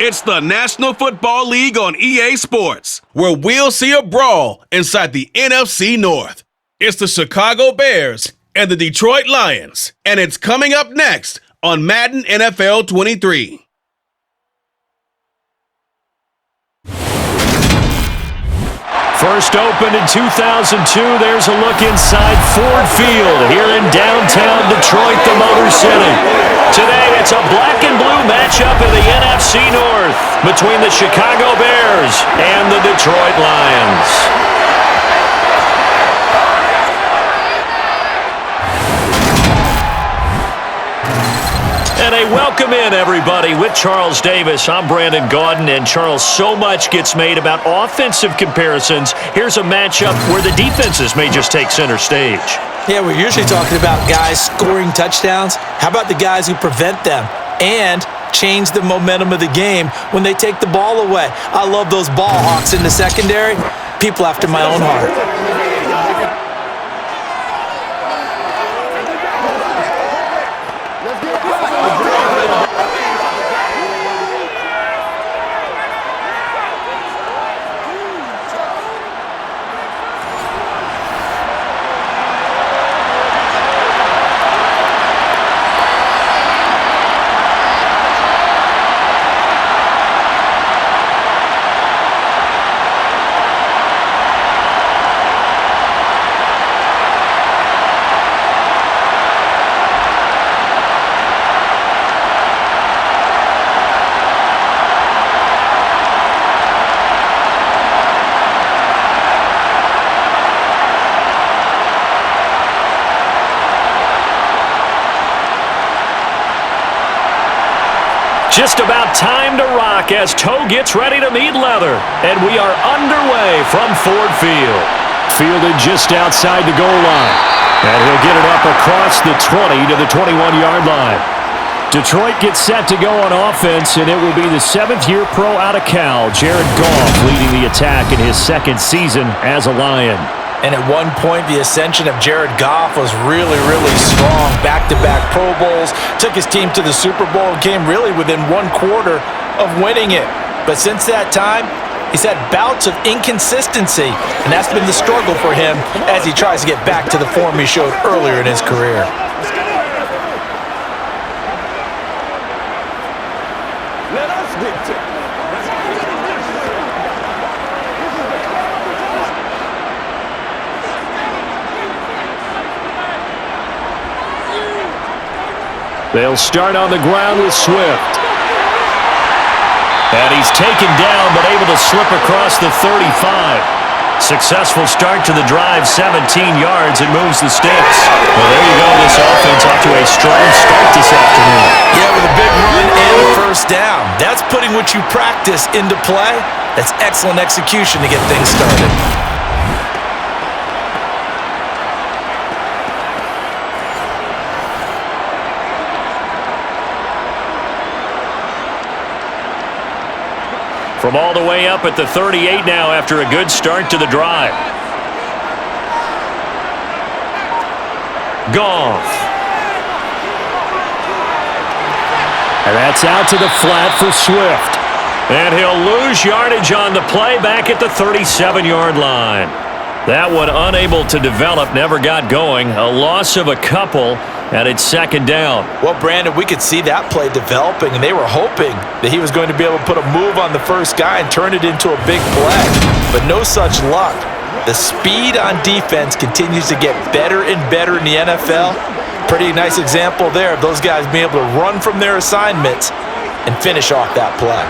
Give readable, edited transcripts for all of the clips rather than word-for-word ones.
It's the National Football League on EA Sports, where we'll see a brawl inside the NFC North. It's the Chicago Bears and the Detroit Lions, and it's coming up next on Madden NFL 23. First opened in 2002, there's a look inside Ford Field here in downtown Detroit, the Motor City. Today, it's a black and blue matchup in the NFC North between the Chicago Bears and the Detroit Lions. And a welcome in, everybody, with Charles Davis. I'm Brandon Gaudin, and Charles, so much gets made about offensive comparisons. Here's a matchup where the defenses may just take center stage. Yeah, we're usually talking about guys scoring touchdowns. How about the guys who prevent them and change the momentum of the game when they take the ball away? I love those ball hawks in the secondary. People after my own heart. Just about time to rock as Toe gets ready to meet leather. And we are underway from Ford Field. Fielded just outside the goal line. And he'll get it up across the 20 to the 21-yard line. Detroit gets set to go on offense, and it will be the seventh-year pro out of Cal, Jared Goff, leading the attack in his second season as a Lion. And at one point, the ascension of Jared Goff was really, really strong. Back-to-back Pro Bowls, took his team to the Super Bowl, and came really within one quarter of winning it. But since that time, he's had bouts of inconsistency, and that's been the struggle for him as he tries to get back to the form he showed earlier in his career. Let us dictate. They'll start on the ground with Swift. And he's taken down, but able to slip across the 35. Successful start to the drive, 17 yards, and moves the sticks. Well, there you go. This offense off to a strong start this afternoon. Yeah, with a big run and a first down. That's putting what you practice into play. That's excellent execution to get things started. From all the way up at the 38 now after a good start to the drive. Goff. And that's out to the flat for Swift. And he'll lose yardage on the play back at the 37-yard line. That one unable to develop, never got going. A loss of a couple. And it's second down. Well, Brandon, we could see that play developing, and they were hoping that he was going to be able to put a move on the first guy and turn it into a big play. But no such luck. The speed on defense continues to get better and better in the NFL. Pretty nice example there of those guys being able to run from their assignments and finish off that play.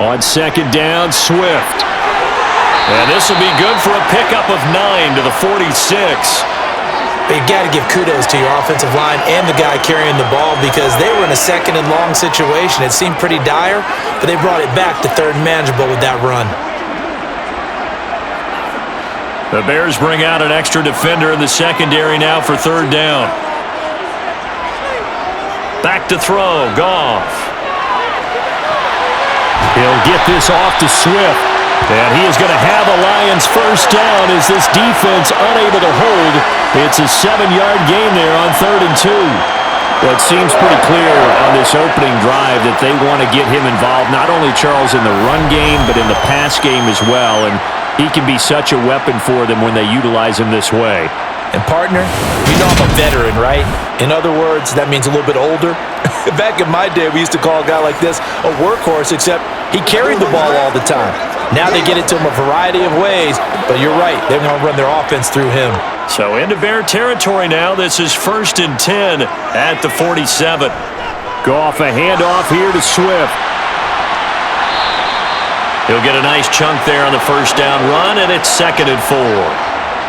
On second down, Swift. And this will be good for a pickup of 9 to the 46. But you got to give kudos to your offensive line and the guy carrying the ball because they were in a second and long situation. It seemed pretty dire, but they brought it back to third and manageable with that run. The Bears bring out an extra defender in the secondary now for third down. Back to throw, Goff. He'll get this off to Swift. And he is going to have a Lions first down as this defense unable to hold. It's a 7-yard gain there on 3rd and 2. Well, it seems pretty clear on this opening drive that they want to get him involved, not only, Charles, in the run game, but in the pass game as well. And he can be such a weapon for them when they utilize him this way. And, partner, you know I'm a veteran, right? In other words, that means a little bit older. Back in my day, we used to call a guy like this a workhorse, except he carried the ball all the time. Now they get it to him a variety of ways, but you're right. They want to run their offense through him. So into Bear territory now. This is 1st and 10 at the 47. Goff a handoff here to Swift. He'll get a nice chunk there on the first down run, and it's 2nd and 4.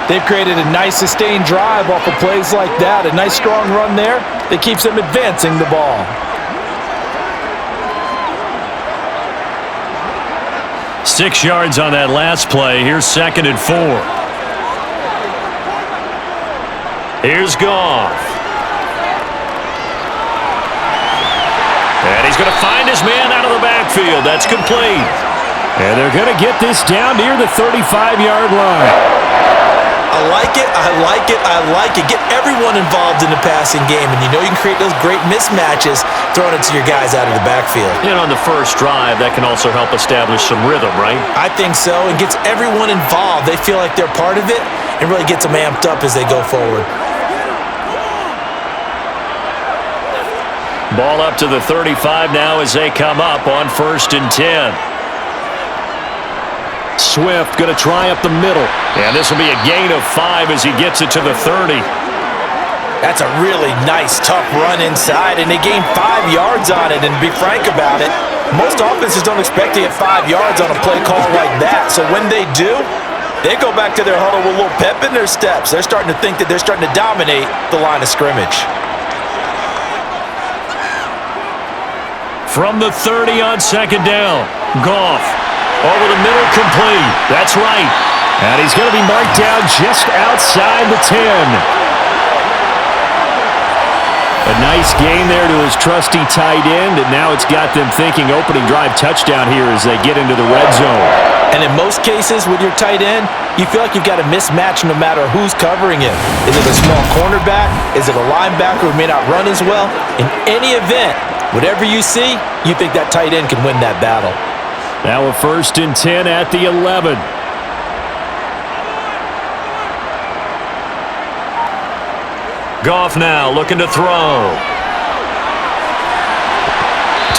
They've created a nice sustained drive off of plays like that. A nice strong run there that keeps them advancing the ball. Six yards on that last play. Here's 2nd and 4. Here's Goff. And he's going to find his man out of the backfield. That's complete. And they're going to get this down near the 35-yard line. I like it, I like it, I like it. Get everyone involved in the passing game, and you know you can create those great mismatches throwing it to your guys out of the backfield. And on the first drive, that can also help establish some rhythm, right? I think so. It gets everyone involved. They feel like they're part of it and really gets them amped up as they go forward. Ball up to the 35 now as they come up on 1st and 10. Swift going to try up the middle. And this will be a gain of 5 as he gets it to the 30. That's a really nice, tough run inside, and they gain 5 yards on it. And to be frank about it, most offenses don't expect to get 5 yards on a play call like that. So when they do, they go back to their huddle with a little pep in their steps. They're starting to think that they're starting to dominate the line of scrimmage. From the 30 on 2nd down, Goff. Over the middle, complete. That's right. And he's going to be marked down just outside the 10. A nice gain there to his trusty tight end, and now it's got them thinking opening drive touchdown here as they get into the red zone. And in most cases with your tight end, you feel like you've got a mismatch no matter who's covering him. Is it a small cornerback? Is it a linebacker who may not run as well? In any event, whatever you see, you think that tight end can win that battle. Now a 1st and 10 at the 11. Goff now looking to throw.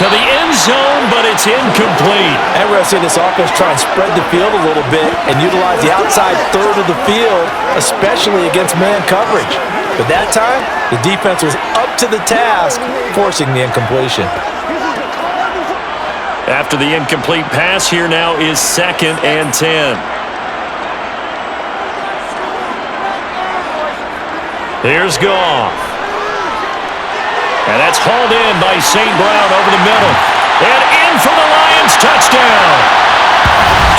To the end zone, but it's incomplete. And we're going to see this offense try and spread the field a little bit and utilize the outside third of the field, especially against man coverage. But that time, the defense was up to the task, forcing the incompletion. After the incomplete pass, here now is 2nd and 10. Here's Goff. And that's hauled in by St. Brown over the middle. And in for the Lions, touchdown.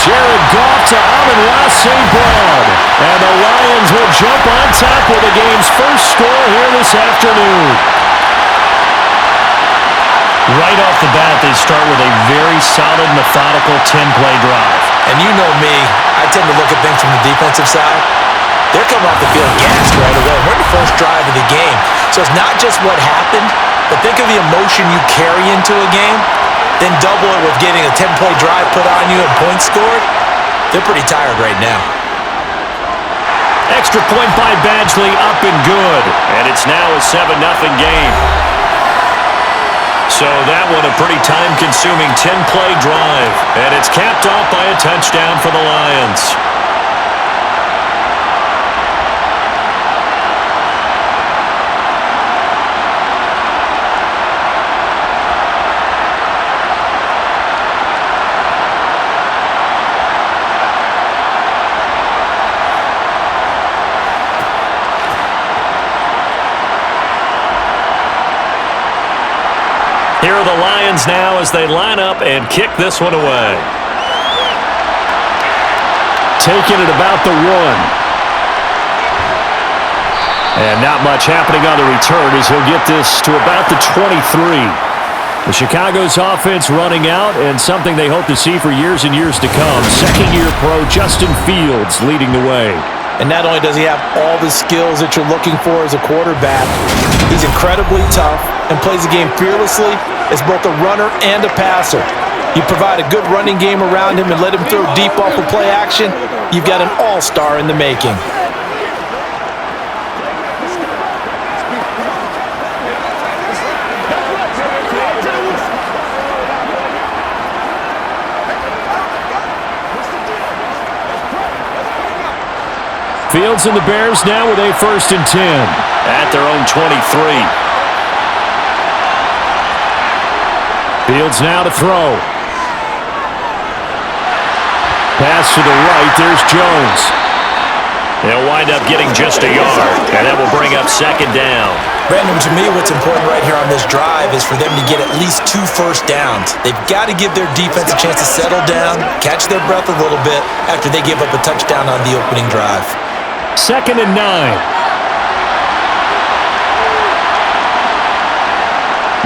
Jared Goff to Amon-Ra St. Brown. And the Lions will jump on top with the game's first score here this afternoon. Right off the bat, they start with a very solid, methodical 10-play drive. And you know me, I tend to look at things from the defensive side. They're coming off the field gassed right away. We're in the first drive of the game. So it's not just what happened, but think of the emotion you carry into a game, then double it with getting a 10-play drive put on you and points scored. They're pretty tired right now. Extra point by Badgley, up and good. And it's now a 7-0 game. So that one a pretty time-consuming 10-play drive. And it's capped off by a touchdown for the Lions. Here are the Lions now as they line up and kick this one away. Taking it about the 1. And not much happening on the return as he'll get this to about the 23. The Chicago's offense running out, and something they hope to see for years and years to come. Second-year pro Justin Fields leading the way. And not only does he have all the skills that you're looking for as a quarterback, he's incredibly tough and plays the game fearlessly as both a runner and a passer. You provide a good running game around him and let him throw deep off of play action, you've got an all-star in the making. Fields and the Bears now with a 1st and 10 at their own 23. Fields now to throw. Pass to the right. There's Jones. They'll wind up getting just a yard, and that will bring up 2nd down. Brandon, to me, what's important right here on this drive is for them to get at least 2 first downs. They've got to give their defense a chance to settle down, catch their breath a little bit after they give up a touchdown on the opening drive. 2nd and 9.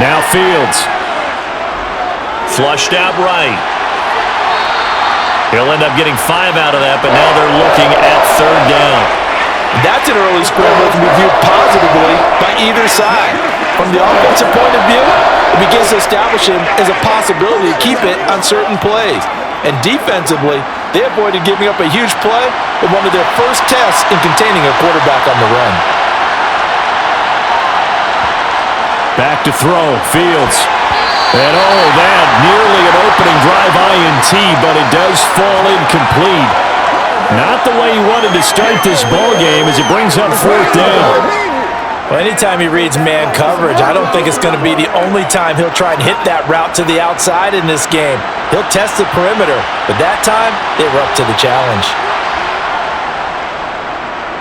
Now Fields. Flushed out right. He'll end up getting 5 out of that, but now they're looking at 3rd down. That's an early scramble that can be viewed positively by either side. From the offensive point of view, it begins to establish him as a possibility to keep it on certain plays. And defensively, they avoided giving up a huge play in one of their first tests in containing a quarterback on the run. Back to throw, Fields. And that nearly an opening drive INT, but it does fall incomplete. Not the way he wanted to start this ball game as it brings up 4th down. Well, anytime he reads man coverage, I don't think it's going to be the only time he'll try and hit that route to the outside in this game. He'll test the perimeter, but that time, they were up to the challenge.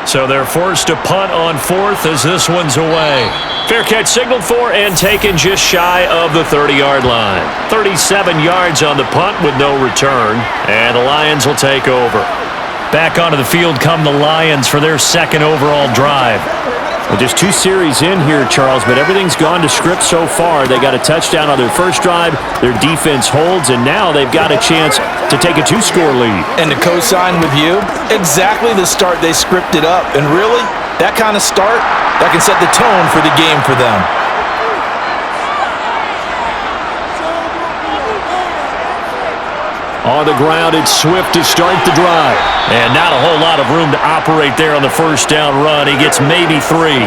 So they're forced to punt on 4th as this one's away. Fair catch signaled for and taken just shy of the 30-yard line. 37 yards on the punt with no return, and the Lions will take over. Back onto the field come the Lions for their 2nd overall drive. Well, just 2 series in here, Charles, but everything's gone to script so far. They got a touchdown on their first drive. Their defense holds, and now they've got a chance to take a 2-score lead. And to co-sign with you, exactly the start they scripted up. And really, that kind of start, that can set the tone for the game for them. On the ground, it's Swift to start the drive. And not a whole lot of room to operate there on the first down run. He gets maybe 3.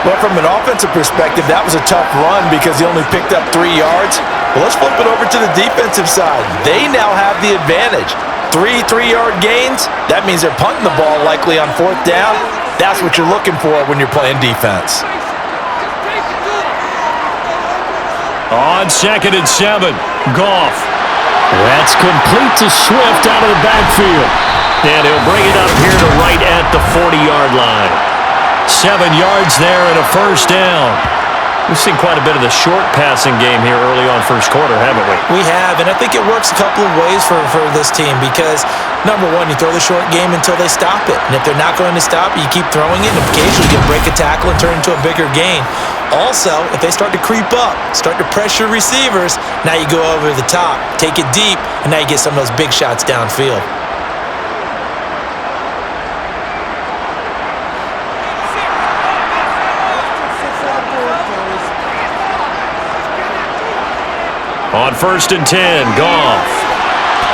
Well, from an offensive perspective, that was a tough run because he only picked up 3 yards. Well, let's flip it over to the defensive side. They now have the advantage. 3 3-yard gains, that means they're punting the ball likely on 4th down. That's what you're looking for when you're playing defense. On 2nd and 7, Goff. That's complete to Swift out of the backfield. And he'll bring it up here to right at the 40-yard line. 7 yards there and a first down. We've seen quite a bit of the short passing game here early on first quarter, haven't we? We have, and I think it works a couple of ways for this team because, number one, you throw the short game until they stop it. And if they're not going to stop it, you keep throwing it, and occasionally you can break a tackle and turn it into a bigger gain. Also, if they start to creep up, start to pressure receivers, now you go over the top, take it deep, and now you get some of those big shots downfield. On 1st and 10, Goff.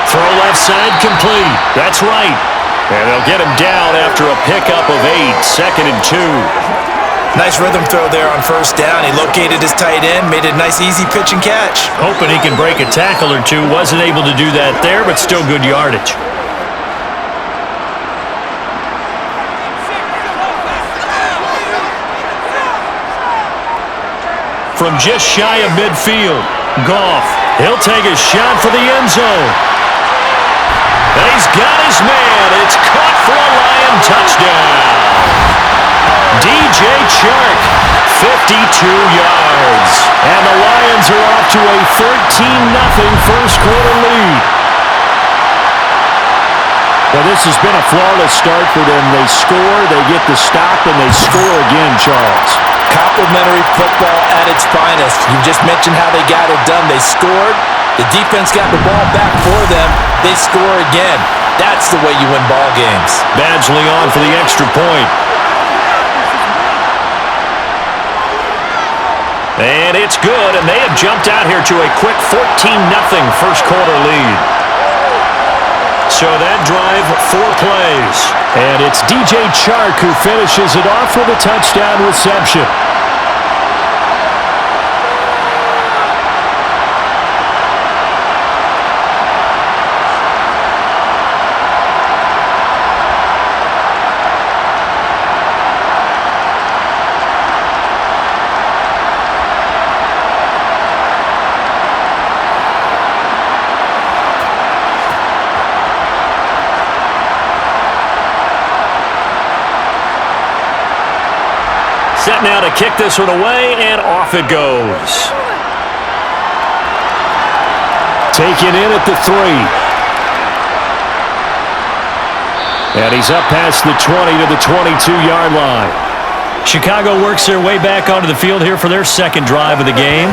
Throw left side complete. That's right. And they'll get him down after a pickup of 8. 2nd and 2. Nice rhythm throw there on first down. He located his tight end, made a nice easy pitch and catch. Hoping he can break a tackle or two. Wasn't able to do that there, but still good yardage. From just shy of midfield, Goff. He'll take a shot for the end zone. And he's got his man. It's caught for a Lion touchdown. DJ Chark, 52 yards. And the Lions are off to a 13-0 first quarter lead. Well, this has been a flawless start for them. They score, they get the stop, and they score again, Charles. Complimentary football at its finest. You just mentioned how they got it done. They scored. The defense got the ball back for them. They score again. That's the way you win ball games. Badgley on for the extra point. And it's good, and they have jumped out here to a quick 14-0 first quarter lead. So that drive, 4 plays. And it's DJ Chark who finishes it off with a touchdown reception. Set now to kick this one away, and off it goes. Taken in at the 3. And he's up past the 20 to the 22-yard line. Chicago works their way back onto the field here for their second drive of the game.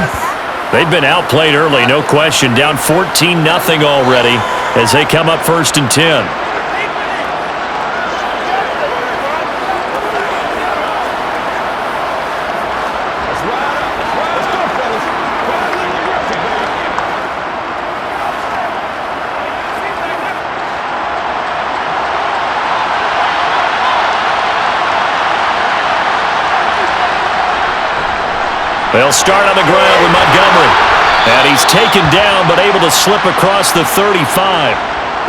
They've been outplayed early, no question. Down 14-0 already as they come up 1st and 10. They'll start on the ground with Montgomery. And he's taken down, but able to slip across the 35.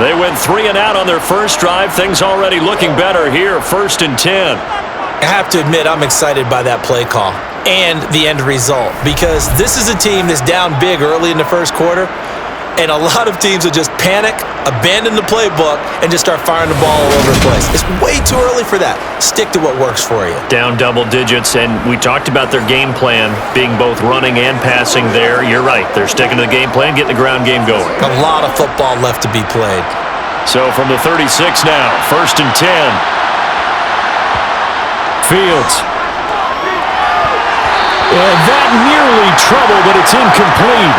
They went 3 and out on their first drive. Things already looking better here, 1st and 10. I have to admit, I'm excited by that play call and the end result, because this is a team that's down big early in the first quarter, and a lot of teams will just panic, abandon the playbook, and just start firing the ball all over the place. It's way too early for that. Stick to what works for you. Down double digits, and we talked about their game plan being both running and passing there. You're right. They're sticking to the game plan, getting the ground game going. A lot of football left to be played. So from the 36 now, 1st and 10. Fields. And that nearly trouble, but it's incomplete.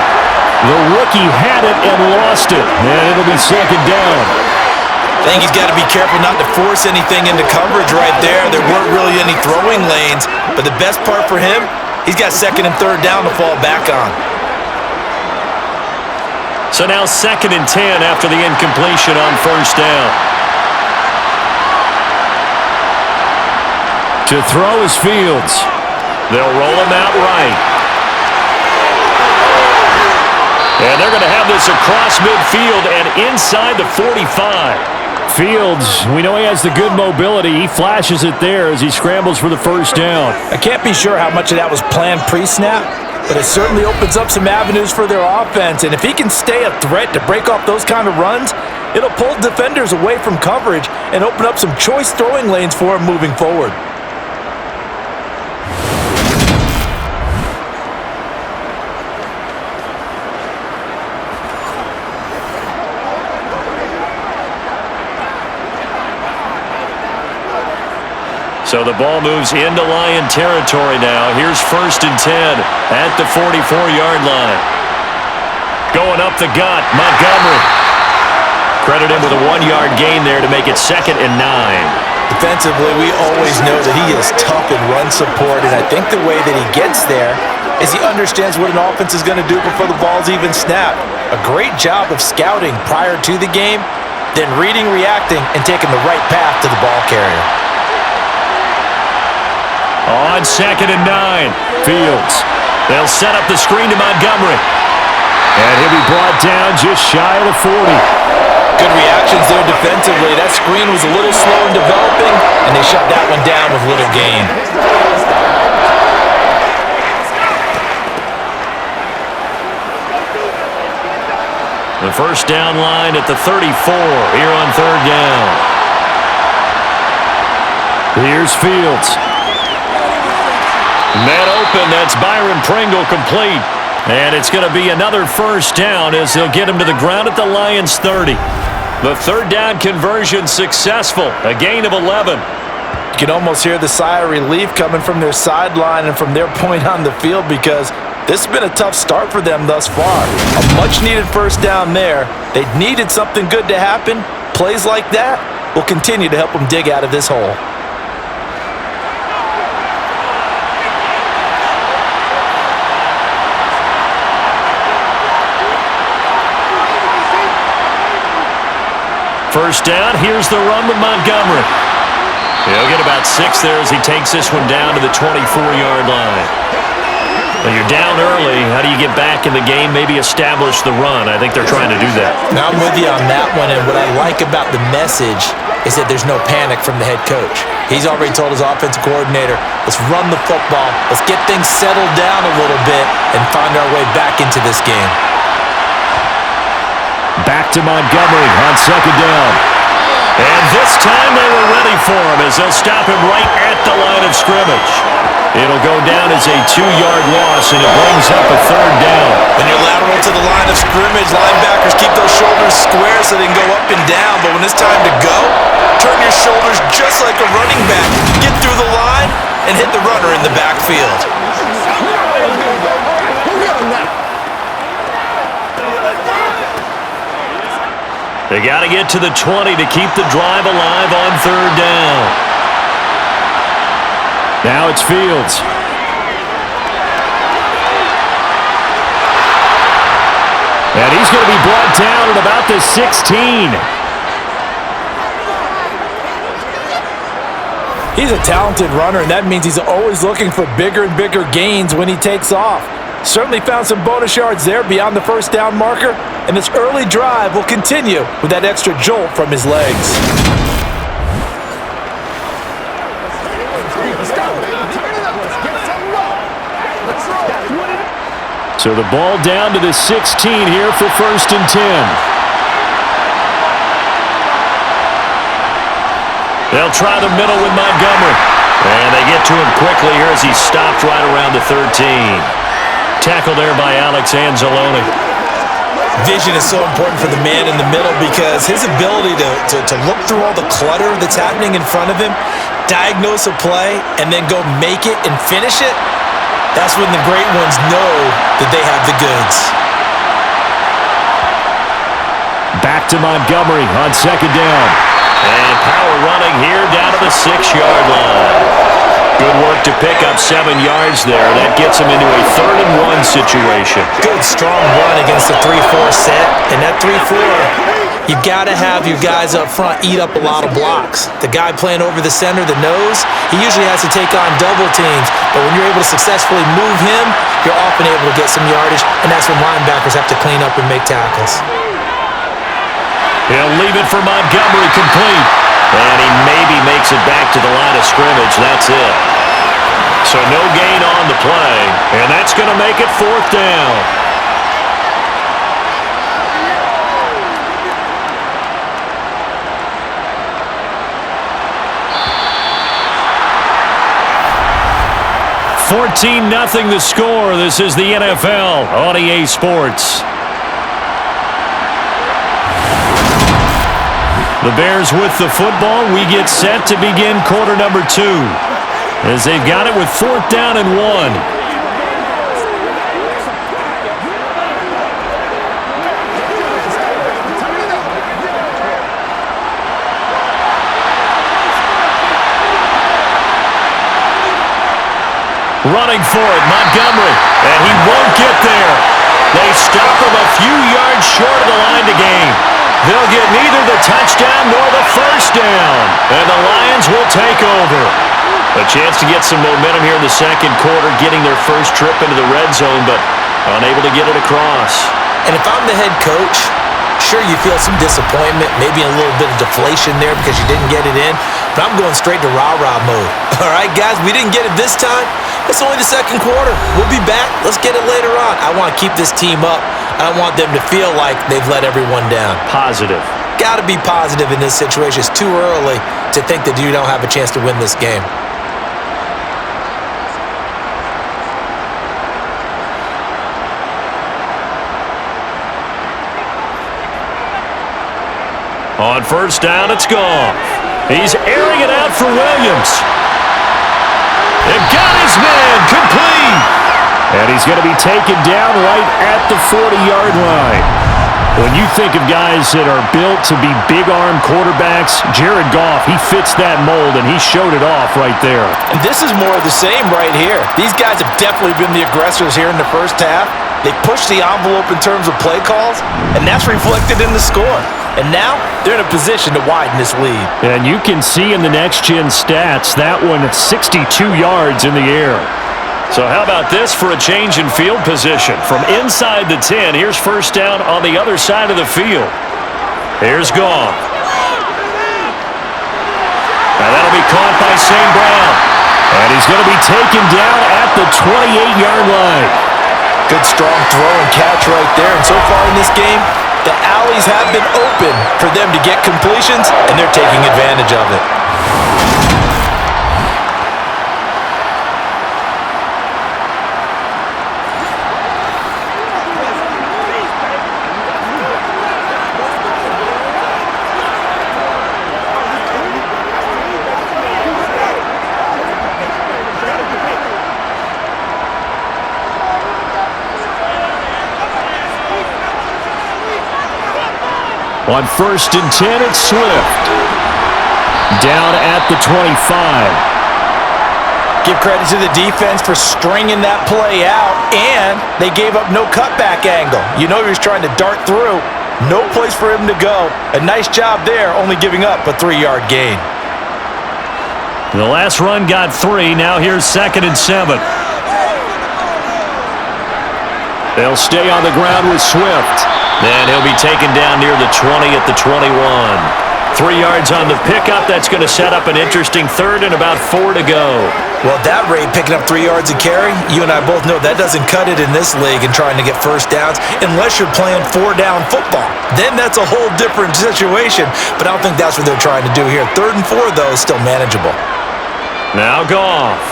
The rookie had it and lost it, and it'll be 2nd down. I think he's got to be careful not to force anything into coverage right there. There weren't really any throwing lanes, but the best part for him, he's got 2nd and 3rd down to fall back on. So now 2nd and 10 after the incompletion on 1st down. To throw is Fields. They'll roll him out right. And they're going to have this across midfield and inside the 45. Fields, we know he has the good mobility. He flashes it there as he scrambles for the 1st down. I can't be sure how much of that was planned pre-snap, but it certainly opens up some avenues for their offense. And if he can stay a threat to break off those kind of runs, it'll pull defenders away from coverage and open up some choice throwing lanes for him moving forward. So the ball moves into Lion territory now. Here's 1st and 10 at the 44-yard line. Going up the gut, Montgomery. Credit him with a 1-yard gain there to make it 2nd and 9. Defensively, we always know that he is tough in run support, and I think the way that he gets there is he understands what an offense is going to do before the ball's even snapped. A great job of scouting prior to the game, then reading, reacting, and taking the right path to the ball carrier. On 2nd and 9, Fields. They'll set up the screen to Montgomery. And he'll be brought down just shy of the 40. Good reactions there defensively. That screen was a little slow in developing, and they shut that one down with little gain. The 1st down line at the 34 here on 3rd down. Here's Fields. Man open, that's Byron Pringle complete. And it's going to be another 1st down as they'll get him to the ground at the Lions' 30. The 3rd down conversion successful, a gain of 11. You can almost hear the sigh of relief coming from their sideline and from their point on the field, because this has been a tough start for them thus far. A much-needed 1st down there. They needed something good to happen, plays like that will continue to help him dig out of this hole. First down, here's the run with Montgomery. He'll get about 6 there as he takes this one down to the 24-yard line. When you're down early, how do you get back in the game, maybe establish the run? I think they're trying to do that. Now I'm with you on that one, and what I like about the message is that there's no panic from the head coach. He's already told his offensive coordinator, let's run the football, let's get things settled down a little bit and find our way back into this game. Back to Montgomery on second down. And this time they were ready for him as they'll stop him right at the line of scrimmage. It'll go down as a 2-yard loss, and it brings up a third down. When you're lateral to the line of scrimmage, linebackers keep those shoulders square so they can go up and down. But when it's time to go, turn your shoulders just like a running back. Get through the line and hit the runner in the backfield. They got to get to the 20 to keep the drive alive on third down. Now it's Fields. And he's going to be brought down at about the 16. He's a talented runner, and that means he's always looking for bigger and bigger gains when he takes off. Certainly found some bonus yards there beyond the first down marker, and this early drive will continue with that extra jolt from his legs. So the ball down to the 16 here for first and 10. They'll try the middle with Montgomery. And they get to him quickly here as he's stopped right around the 13. Tackled there by Alex Anzalone. Vision is so important for the man in the middle because his ability to look through all the clutter that's happening in front of him, diagnose a play, and then go make it and finish it, that's when the great ones know that they have the goods. Back to Montgomery on second down. And power running here down to the 6-yard line. Good work to pick up 7 yards there. That gets him into a 3rd and 1 situation. Good, strong run against the 3-4 set. And that 3-4, you've got to have your guys up front eat up a lot of blocks. The guy playing over the center, the nose, he usually has to take on double teams. But when you're able to successfully move him, you're often able to get some yardage. And that's when linebackers have to clean up and make tackles. He'll leave it for Montgomery complete. And he maybe makes it back to the line of scrimmage. That's it. So no gain on the play. And that's going to make it 4th down. $14-0 the score. This is the NFL on EA Sports. The Bears with the football. We get set to begin quarter number 2 as they've got it with 4th down and 1. Running for it, Montgomery, and he won't get there. They stop him a few yards short of the line to gain. They'll get neither the touchdown nor the first down, and the Lions will take over. A chance to get some momentum here in the second quarter, getting their first trip into the red zone, but unable to get it across. And if I'm the head coach, sure you feel some disappointment, maybe a little bit of deflation there because you didn't get it in, but I'm going straight to rah-rah mode. All right, guys, we didn't get it this time. It's only the second quarter. We'll be back. Let's get it later on. I want to keep this team up. I don't want them to feel like they've let everyone down. Positive. Got to be positive in this situation. It's too early to think that you don't have a chance to win this game. On first down, it's gone. He's airing it out for Williams. And got his man complete. And he's going to be taken down right at the 40-yard line. When you think of guys that are built to be big-arm quarterbacks, Jared Goff, he fits that mold, and he showed it off right there. And this is more of the same right here. These guys have definitely been the aggressors here in the first half. They pushed the envelope in terms of play calls, and that's reflected in the score. And now they're in a position to widen this lead. And you can see in the next-gen stats, that one 62 yards in the air. So how about this for a change in field position? From inside the 10, here's first down on the other side of the field. Here's Goff. Now that'll be caught by St. Brown. And he's going to be taken down at the 28-yard line. Good strong throw and catch right there. And so far in this game, the alleys have been open for them to get completions, and they're taking advantage of it. On 1st and 10, it's Swift. Down at the 25. Give credit to the defense for stringing that play out, and they gave up no cutback angle. You know he was trying to dart through. No place for him to go. A nice job there, only giving up a 3-yard gain. The last run got 3. Now here's 2nd and 7. They'll stay on the ground with Swift. Then he'll be taken down near the 20 at the 21. 3 yards on the pickup. That's going to set up an interesting third and about 4 to go. Well, at that rate, picking up 3 yards a carry, you and I both know that doesn't cut it in this league and trying to get first downs unless you're playing 4-down football. Then that's a whole different situation, but I don't think that's what they're trying to do here. 3rd and 4, though, is still manageable. Now Goff.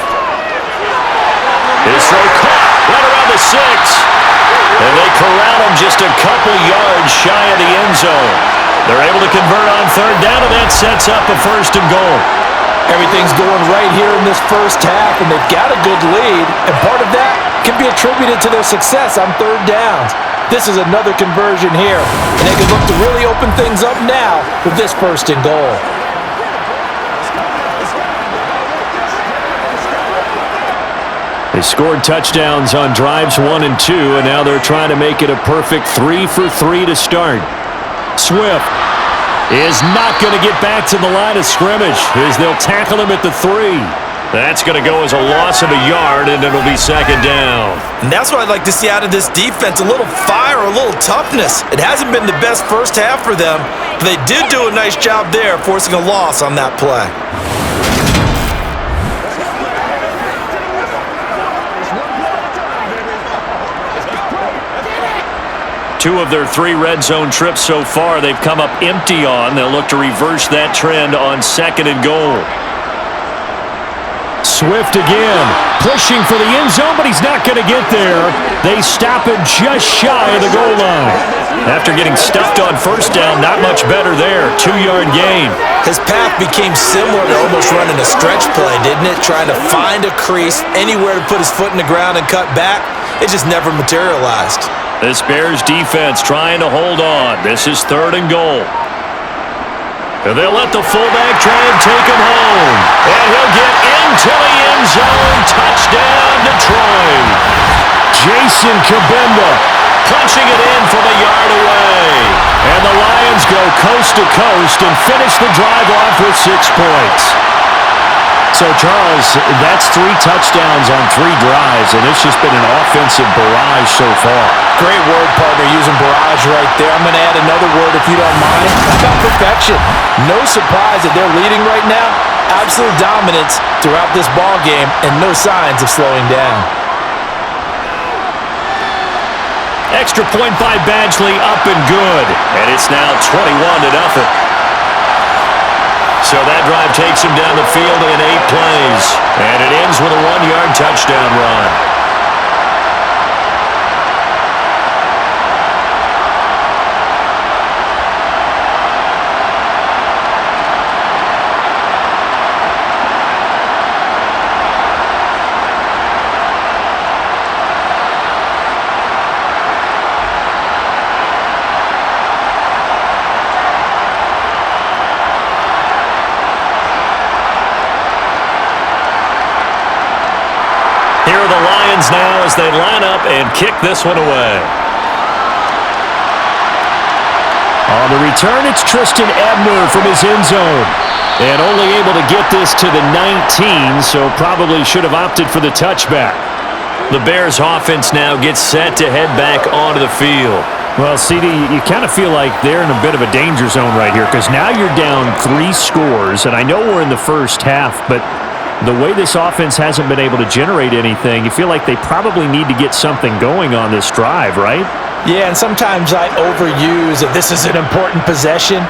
His throw caught right around the 6. And they corral him just a couple yards shy of the end zone. They're able to convert on 3rd down, and that sets up a 1st and goal. Everything's going right here in this first half, and they've got a good lead. And part of that can be attributed to their success on 3rd downs. This is another conversion here, and they can look to really open things up now with this 1st and goal. They scored touchdowns on drives 1 and 2, and now they're trying to make it a perfect 3 for 3 to start. Swift is not going to get back to the line of scrimmage as they'll tackle him at the 3. That's going to go as a loss of a yard, and it'll be 2nd down. And that's what I'd like to see out of this defense, a little fire, a little toughness. It hasn't been the best first half for them, but they did do a nice job there forcing a loss on that play. Two of their 3 red zone trips so far, they've come up empty on. They'll look to reverse that trend on 2nd and goal. Swift again, pushing for the end zone, but he's not going to get there. They stop him just shy of the goal line. After getting stuffed on 1st down, not much better there. 2-yard gain. His path became similar to almost running a stretch play, didn't it? Trying to find a crease, anywhere to put his foot in the ground and cut back. It just never materialized. This Bears defense trying to hold on. This is 3rd and goal. And they'll let the fullback try and take him home. And he'll get into the end zone. Touchdown, Detroit. Jason Kabemba punching it in from a yard away. And the Lions go coast to coast and finish the drive off with 6 points. So, Charles, that's 3 touchdowns on 3 drives, and it's just been an offensive barrage so far. Great word, partner, using barrage right there. I'm going to add another word, if you don't mind, about perfection. No surprise that they're leading right now. Absolute dominance throughout this ball game, and no signs of slowing down. Extra point by Badgley, up and good. And it's now 21-0. So that drive takes him down the field in 8 plays. And it ends with a 1-yard touchdown run. Here are the Lions now as they line up and kick this one away. On the return, it's Tristan Ebner from his end zone. And only able to get this to the 19, so probably should have opted for the touchback. The Bears offense now gets set to head back onto the field. Well, CD, you kind of feel like they're in a bit of a danger zone right here because now you're down 3 scores, and I know we're in the first half, but the way this offense hasn't been able to generate anything, you feel like they probably need to get something going on this drive, right? Yeah, and sometimes I overuse that this is an important possession,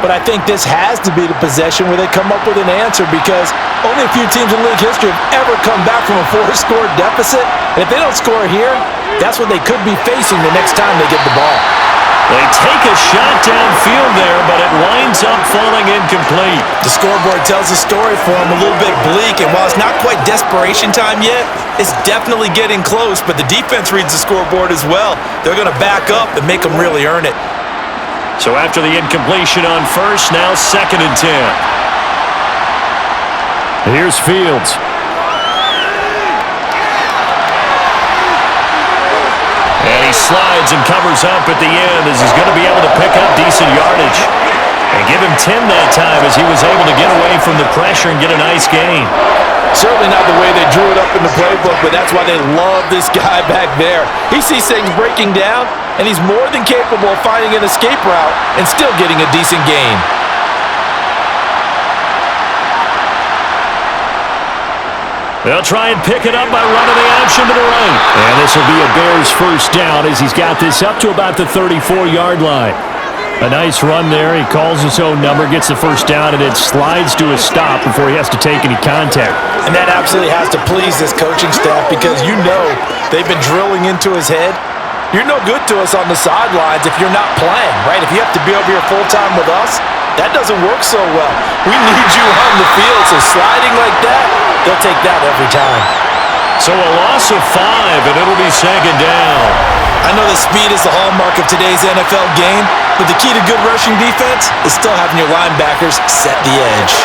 but I think this has to be the possession where they come up with an answer because only a few teams in league history have ever come back from a 4-score deficit, and if they don't score here, that's what they could be facing the next time they get the ball. They take a shot downfield there, but it winds up falling incomplete. The scoreboard tells the story for them a little bit bleak, and while it's not quite desperation time yet, it's definitely getting close, but the defense reads the scoreboard as well. They're going to back up and make them really earn it. So after the incompletion on first, now 2nd and 10. Here's Fields. And he slides and covers up at the end as he's going to be able to pick up decent yardage. And give him 10 that time as he was able to get away from the pressure and get a nice gain. Certainly not the way they drew it up in the playbook, but that's why they love this guy back there. He sees things breaking down, and he's more than capable of finding an escape route and still getting a decent gain. They'll try and pick it up by running the option to the right. And this will be a Bears first down as he's got this up to about the 34-yard line. A nice run there. He calls his own number, gets the first down, and then slides to a stop before he has to take any contact. And that absolutely has to please this coaching staff because you know they've been drilling into his head. You're no good to us on the sidelines if you're not playing, right? If you have to be over here full-time with us, that doesn't work so well. We need you on the field, so sliding like that, they'll take that every time. So a loss of 5, and it'll be 2nd down. I know that speed is the hallmark of today's NFL game, but the key to good rushing defense is still having your linebackers set the edge.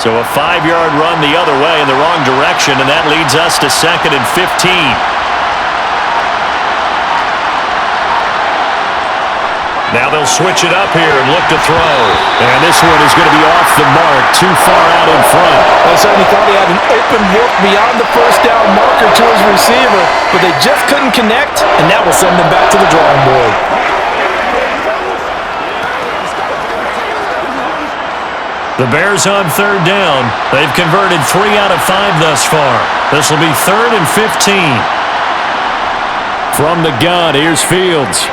So a 5-yard run the other way in the wrong direction, and that leads us to 2nd and 15. Now they'll switch it up here and look to throw. And this one is going to be off the mark, too far out in front. I certainly thought he had an open look beyond the first down marker to his receiver, but they just couldn't connect, and that will send them back to the drawing board. The Bears on 3rd down. They've converted 3 out of 5 thus far. This will be 3rd and 15. From the gun, here's Fields.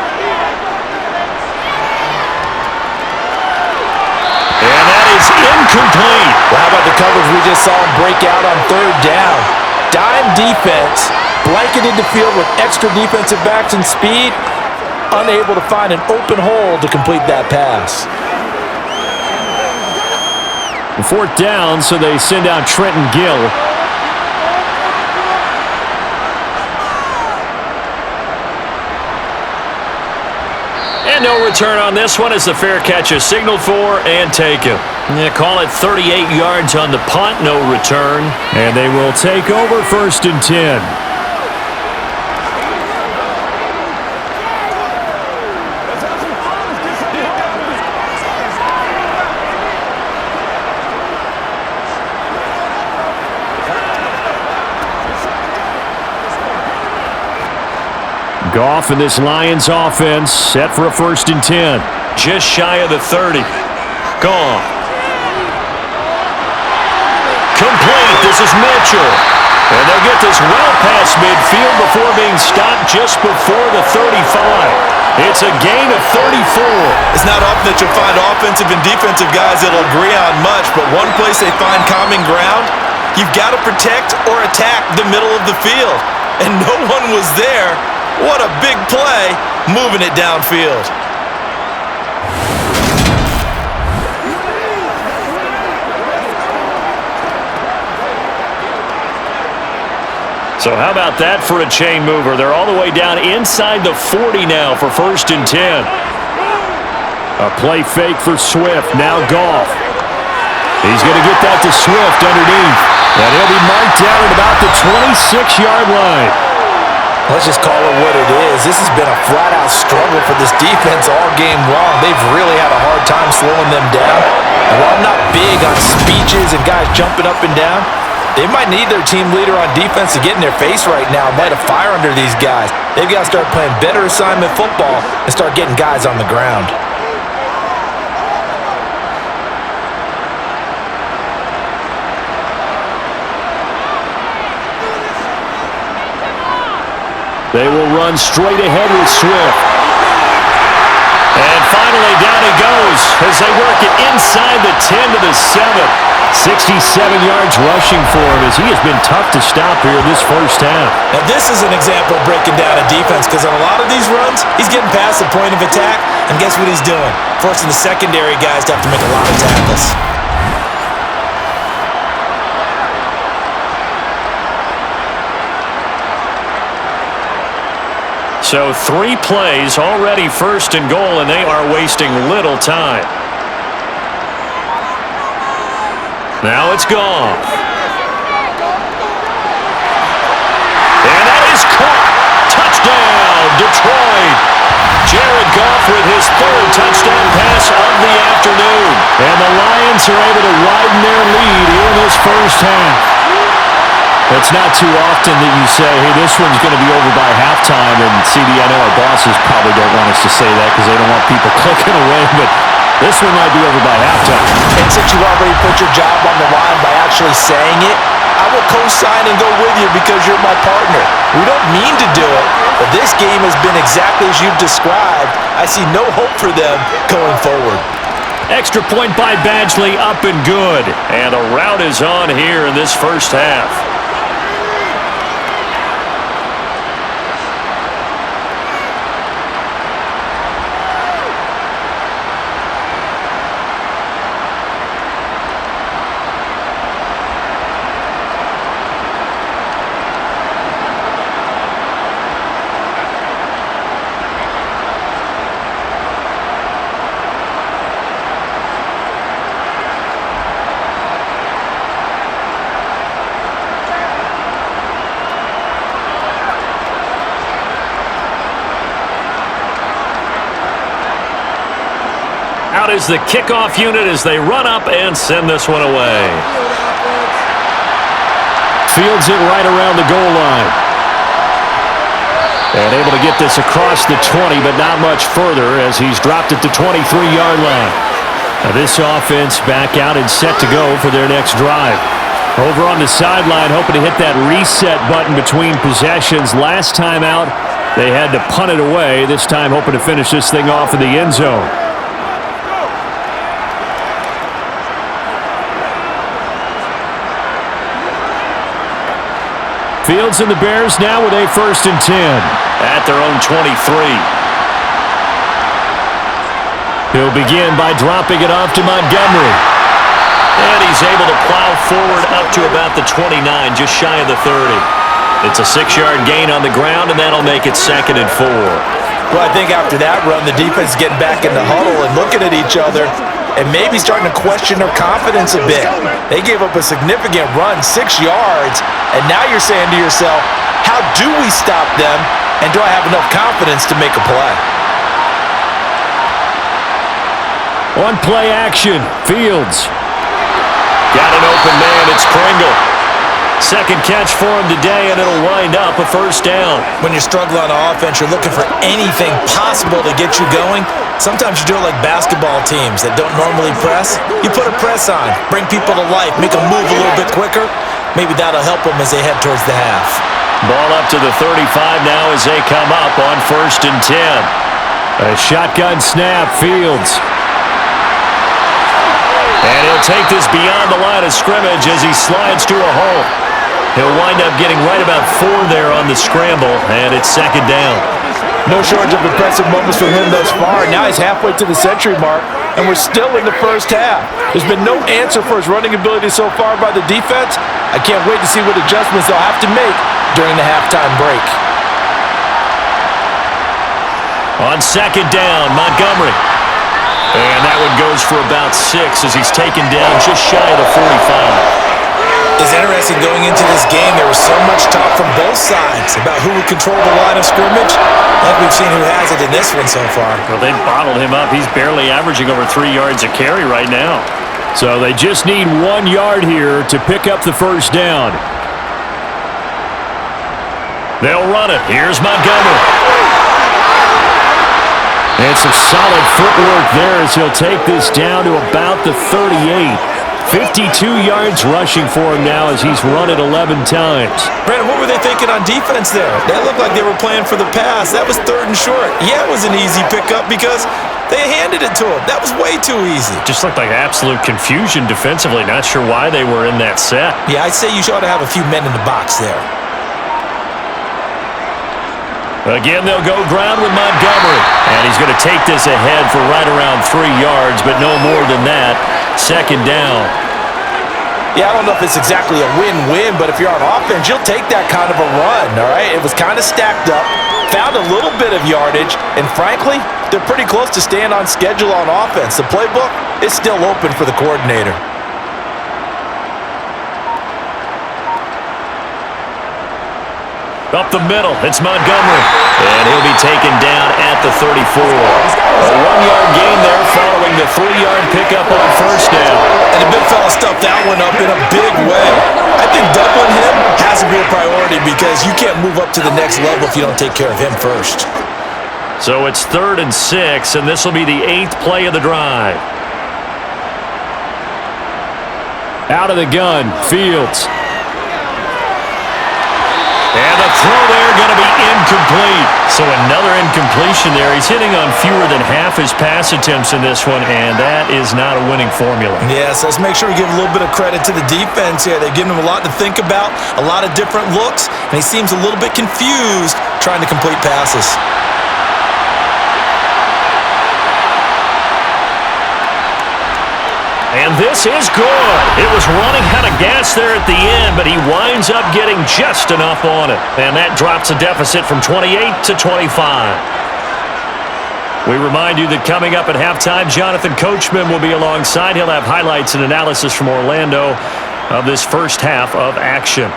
And that is incomplete. Well, how about the coverage we just saw him break out on 3rd down? Dime defense, blanketed the field with extra defensive backs and speed, unable to find an open hole to complete that pass. 4th down, so they send out Trenton Gill. And no return on this one as the fair catch is signaled for and taken. They call it 38 yards on the punt, no return. And they will take over 1st and 10. Goff in this Lions offense set for a 1st and 10. Just shy of the 30. Goff. Complete. This is Mitchell. And they'll get this well past midfield before being stopped just before the 35. It's a gain of 34. It's not often that you'll find offensive and defensive guys that'll agree on much, but one place they find common ground, you've got to protect or attack the middle of the field. And no one was there. What a big play, moving it downfield. So how about that for a chain mover? They're all the way down inside the 40 now for 1st and 10. A play fake for Swift. Now Goff. He's going to get that to Swift underneath. And he'll be marked down at about the 26-yard line. Let's just call it what it is. This has been a flat-out struggle for this defense all game long. They've really had a hard time slowing them down. And while I'm not big on speeches and guys jumping up and down, they might need their team leader on defense to get in their face right now and light a fire under these guys. They've got to start playing better assignment football and start getting guys on the ground. They will run straight ahead with Swift. And finally, down he goes as they work it inside the 10 to the 7. 67 yards rushing for him as he has been tough to stop here in this first half. Now, this is an example of breaking down a defense because on a lot of these runs, he's getting past the point of attack, and guess what he's doing? Forcing the secondary guys to have to make a lot of tackles. So 3 plays already 1st and goal, and they are wasting little time. Now it's gone. And that is caught. Touchdown, Detroit. Jared Goff with his 3rd touchdown pass of the afternoon. And the Lions are able to widen their lead here in this first half. It's not too often that you say, hey, this one's going to be over by halftime. And CD, I know our bosses probably don't want us to say that because they don't want people clicking away, but this one might be over by halftime. And since you already put your job on the line by actually saying it, I will co-sign and go with you because you're my partner. We don't mean to do it, but this game has been exactly as you've described. I see no hope for them going forward. Extra point by Badgley, up and good. And a rout is on here in this first half. Out is the kickoff unit as they run up and send this one away. Fields it right around the goal line. And able to get this across the 20, but not much further as he's dropped at the 23-yard line. Now this offense back out and set to go for their next drive. Over on the sideline, hoping to hit that reset button between possessions. Last time out, they had to punt it away. This time hoping to finish this thing off in the end zone. Fields and the Bears now with a 1st and 10. At their own 23. He'll begin by dropping it off to Montgomery. And he's able to plow forward up to about the 29, just shy of the 30. It's a 6-yard gain on the ground, and that'll make it 2nd and 4. Well, I think after that run, the defense is getting back in the huddle and looking at each other and maybe starting to question their confidence a bit. They gave up a significant run, 6 yards, and now you're saying to yourself, how do we stop them, and do I have enough confidence to make a play? On play action, Fields. Got an open man, it's Kringle. Second catch for him today, and it'll wind up a 1st down. When you're struggling on offense, you're looking for anything possible to get you going. Sometimes you do it like basketball teams that don't normally press. You put a press on, bring people to life, make them move a little bit quicker. Maybe that'll help them as they head towards the half. Ball up to the 35 now as they come up on 1st and 10. A shotgun snap, Fields. And he'll take this beyond the line of scrimmage as he slides to a hole. He'll wind up getting right about 4 there on the scramble, and it's 2nd down. No shortage of impressive moments from him thus far. Now he's halfway to the century mark, and we're still in the first half. There's been no answer for his running ability so far by the defense. I can't wait to see what adjustments they'll have to make during the halftime break. On second down, Montgomery. And that one goes for about 6 as he's taken down just shy of the 45. It's interesting going into this game. There was so much talk from both sides about who would control the line of scrimmage. Like we've seen who has it in this one so far. Well, they bottled him up. He's barely averaging over 3 yards a carry right now. So they just need 1 yard here to pick up the first down. They'll run it. Here's Montgomery. And some solid footwork there as he'll take this down to about the 38. 52 yards rushing for him now as he's run it 11 times. Brandon, what were they thinking on defense there? That looked like they were playing for the pass. That was 3rd and short. Yeah, it was an easy pickup because they handed it to him. That was way too easy. Just looked like absolute confusion defensively. Not sure why they were in that set. Yeah, I'd say you ought to have a few men in the box there. Again, they'll go ground with Montgomery. And he's going to take this ahead for right around 3 yards, but no more than that. Second down. Yeah, I don't know if it's exactly a win-win, but if you're on offense, you'll take that kind of a run, all right? It was kind of stacked up, found a little bit of yardage, and frankly, they're pretty close to staying on schedule on offense. The playbook is still open for the coordinator. Up the middle, it's Montgomery. And he'll be taken down at the 34. A 1-yard gain there following the 3-yard pickup on first down. And the big fella stuffed that one up in a big way. I think doubling him has to be a priority because you can't move up to the next level if you don't take care of him first. So it's 3rd and 6, and this will be the 8th play of the drive. Out of the gun, Fields. And the throw there going to be incomplete. So another incompletion there. He's hitting on fewer than half his pass attempts in this one, and that is not a winning formula. Yes, let's make sure we give a little bit of credit to the defense here. They're giving him a lot to think about, a lot of different looks, and he seems a little bit confused trying to complete passes. And this is good. It was running out of gas there at the end, but he winds up getting just enough on it. And that drops a deficit from 28 to 25. We remind you that coming up at halftime, Jonathan Coachman will be alongside. He'll have highlights and analysis from Orlando of this first half of action.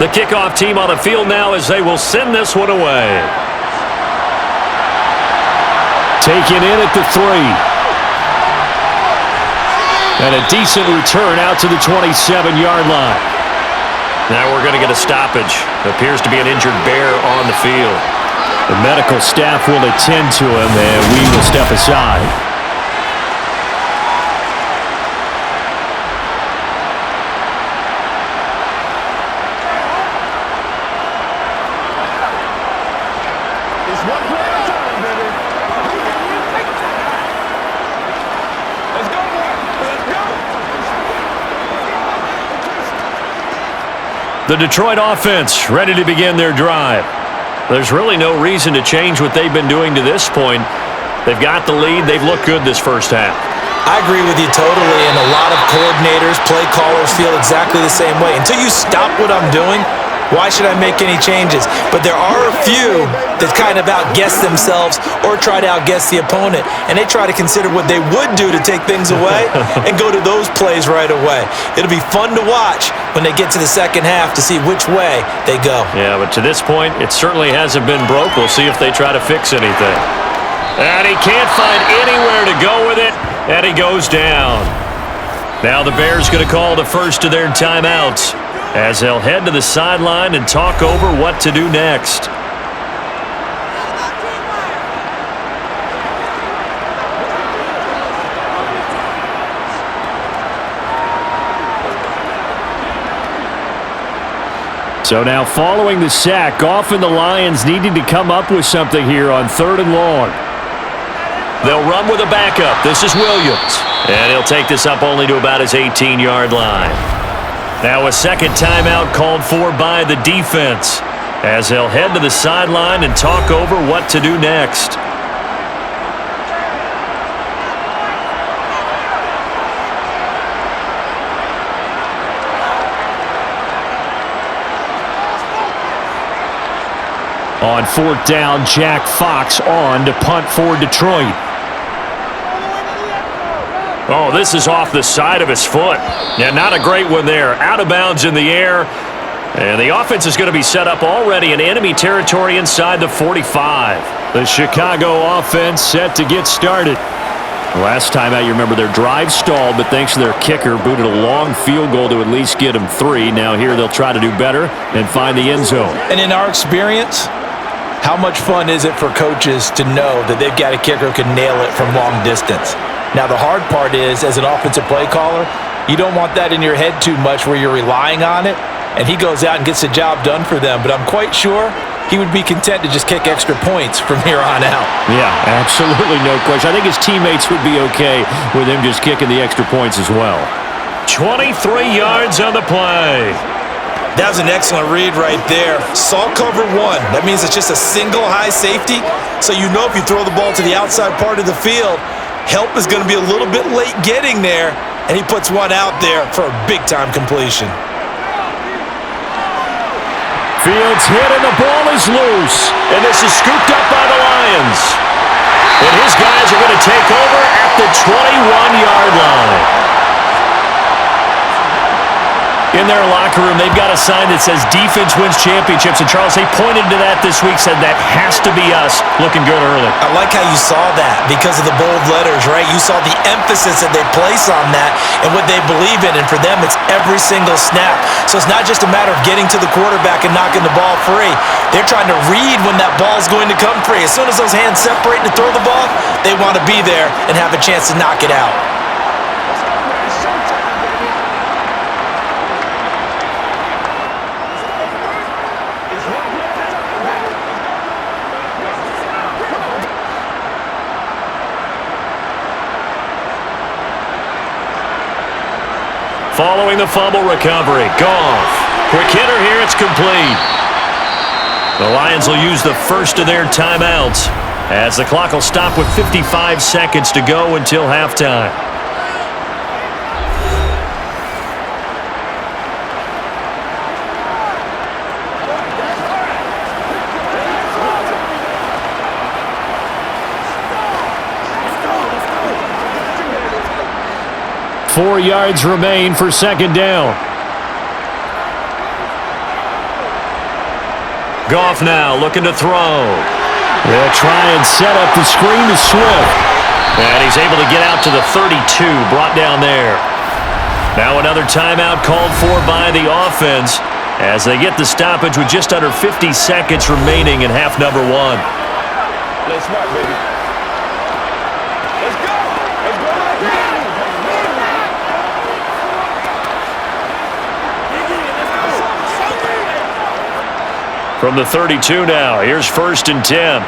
The kickoff team on the field now as they will send this one away. Taken in at the 3. And a decent return out to the 27-yard line. Now we're going to get a stoppage. Appears to be an injured Bear on the field. The medical staff will attend to him, and we will step aside. The Detroit offense ready to begin their drive. There's really no reason to change what they've been doing to this point. They've got the lead. They've looked good this first half. I agree with you totally, and a lot of coordinators, play callers feel exactly the same way. Until you stop what I'm doing, why should I make any changes? But there are a few that kind of outguess themselves or try to outguess the opponent, and they try to consider what they would do to take things away and go to those plays right away. It'll be fun to watch when they get to the second half to see which way they go. Yeah, but to this point, it certainly hasn't been broke. We'll see if they try to fix anything. And he can't find anywhere to go with it, and he goes down. Now the Bears going to call the first of their timeouts as they'll head to the sideline and talk over what to do next. So now following the sack, Goff and the Lions needing to come up with something here on 3rd and long. They'll run with a backup. This is Williams. And he'll take this up only to about his 18-yard line. Now a second timeout called for by the defense as they'll head to the sideline and talk over what to do next. On 4th down, Jack Fox on to punt for Detroit. Oh, this is off the side of his foot. Yeah, not a great one there. Out of bounds in the air. And the offense is going to be set up already in enemy territory inside the 45. The Chicago offense set to get started. Last time out, you remember their drive stalled, but thanks to their kicker, booted a long field goal to at least get them 3. Now here they'll try to do better and find the end zone. And in our experience, how much fun is it for coaches to know that they've got a kicker who can nail it from long distance? Now, the hard part is, as an offensive play caller, you don't want that in your head too much where you're relying on it, and he goes out and gets the job done for them. But I'm quite sure he would be content to just kick extra points from here on out. Yeah, absolutely no question. I think his teammates would be okay with him just kicking the extra points as well. 23 yards on the play. That was an excellent read right there. Saw cover 1. That means it's just a single high safety. So you know if you throw the ball to the outside part of the field, help is going to be a little bit late getting there. And he puts one out there for a big-time completion. Fields hit and the ball is loose. And this is scooped up by the Lions. And his guys are going to take over at the 21-yard line. In their locker room, they've got a sign that says defense wins championships. And Charles, they pointed to that this week, said that has to be us. Looking good early. I like how you saw that because of the bold letters, right? You saw the emphasis that they place on that and what they believe in. And for them, it's every single snap. So it's not just a matter of getting to the quarterback and knocking the ball free. They're trying to read when that ball's going to come free. As soon as those hands separate to throw the ball, they want to be there and have a chance to knock it out. Following the fumble recovery, Goff. Quick hitter here, it's complete. The Lions will use the first of their timeouts as the clock will stop with 55 seconds to go until halftime. Four yards remain for second down. Goff now looking to throw. They'll try and set up the screen to Swift. And he's able to get out to the 32, brought down there. Now another timeout called for by the offense as they get the stoppage with just under 50 seconds remaining in half number 1. Let's rock, baby. Let's go. Let's go. From the 32 now, here's 1st and 10.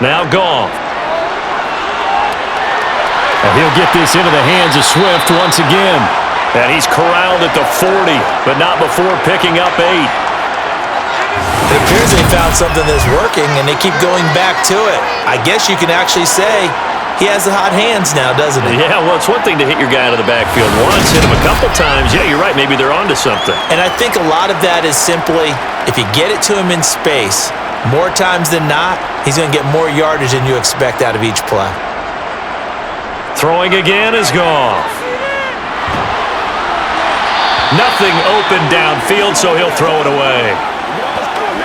Now Goff. And he'll get this into the hands of Swift once again. And he's corralled at the 40, but not before picking up 8. It appears they found something that's working, and they keep going back to it. I guess you can actually say he has the hot hands now, doesn't he? Yeah, well, it's one thing to hit your guy out of the backfield once, hit him a couple times. Yeah, you're right. Maybe they're onto something. And I think a lot of that is simply if you get it to him in space, more times than not, he's going to get more yardage than you expect out of each play. Throwing again is Goff. Nothing open downfield, so he'll throw it away.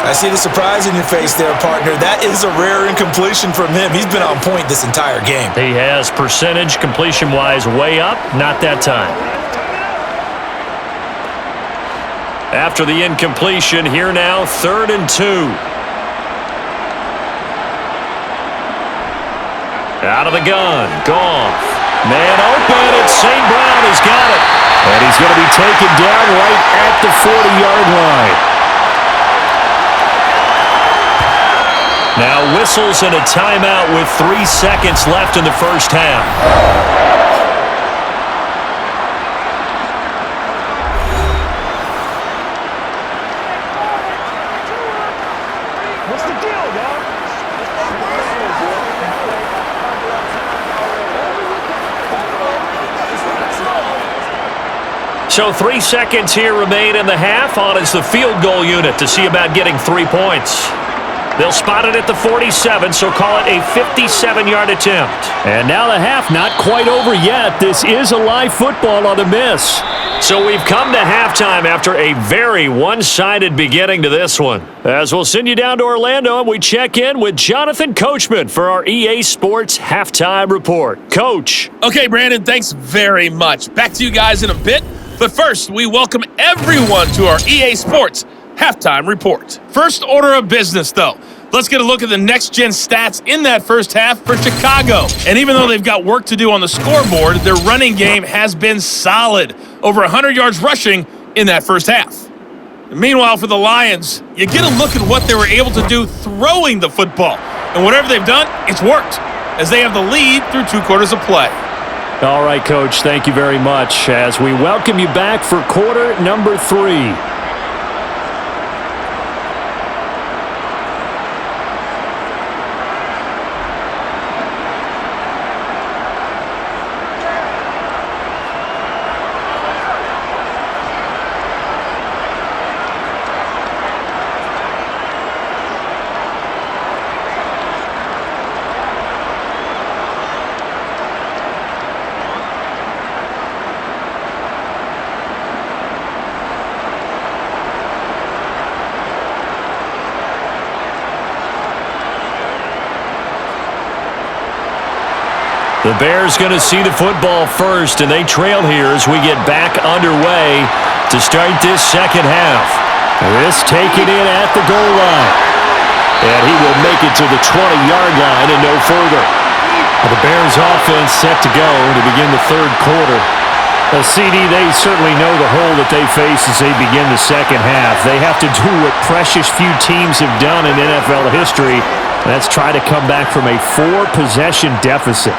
I see the surprise in your face there, partner. That is a rare incompletion from him. He's been on point this entire game. He has percentage completion-wise way up, not that time. After the incompletion, here now, 3rd and 2. Out of the gun, Goff. Man open, and St. Brown has got it. And he's going to be taken down right at the 40-yard line. Now whistles and a timeout with 3 seconds left in the first half. What's the deal, dog? So 3 seconds here remain in the half. On is the field goal unit to see about getting 3 points. They'll spot it at the 47, so call it a 57-yard attempt. And now the half not quite over yet. This is a live football on the miss. So we've come to halftime after a very one-sided beginning to this one. As we'll send you down to Orlando, and we check in with Jonathan Coachman for our EA Sports Halftime Report. Coach. Okay, Brandon, thanks very much. Back to you guys in a bit. But first, we welcome everyone to our EA Sports Halftime Report. First order of business, though. Let's get a look at the next-gen stats in that first half for Chicago. And even though they've got work to do on the scoreboard, their running game has been solid. Over 100 yards rushing in that first half. Meanwhile, for the Lions, you get a look at what they were able to do throwing the football. And whatever they've done, it's worked, as they have the lead through 2 quarters of play. All right, Coach, thank you very much as we welcome you back for quarter number 3. The Bears going to see the football first, and they trail here as we get back underway to start this second half. This taken in at the goal line. And he will make it to the 20-yard line and no further. The Bears offense set to go to begin the third quarter. CD, they certainly know the hole that they face as they begin the second half. They have to do what precious few teams have done in NFL history. That's try to come back from a 4-possession deficit.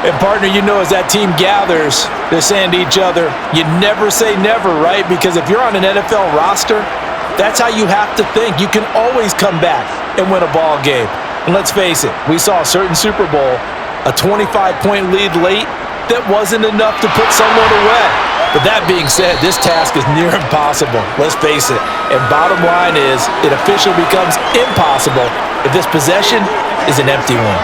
And, partner, you know as that team gathers, they're saying to each other, you never say never, right? Because if you're on an NFL roster, that's how you have to think. You can always come back and win a ball game. And let's face it, we saw a certain Super Bowl, a 25-point lead late, that wasn't enough to put someone away. But that being said, this task is near impossible. Let's face it. And bottom line is, it officially becomes impossible if this possession is an empty one.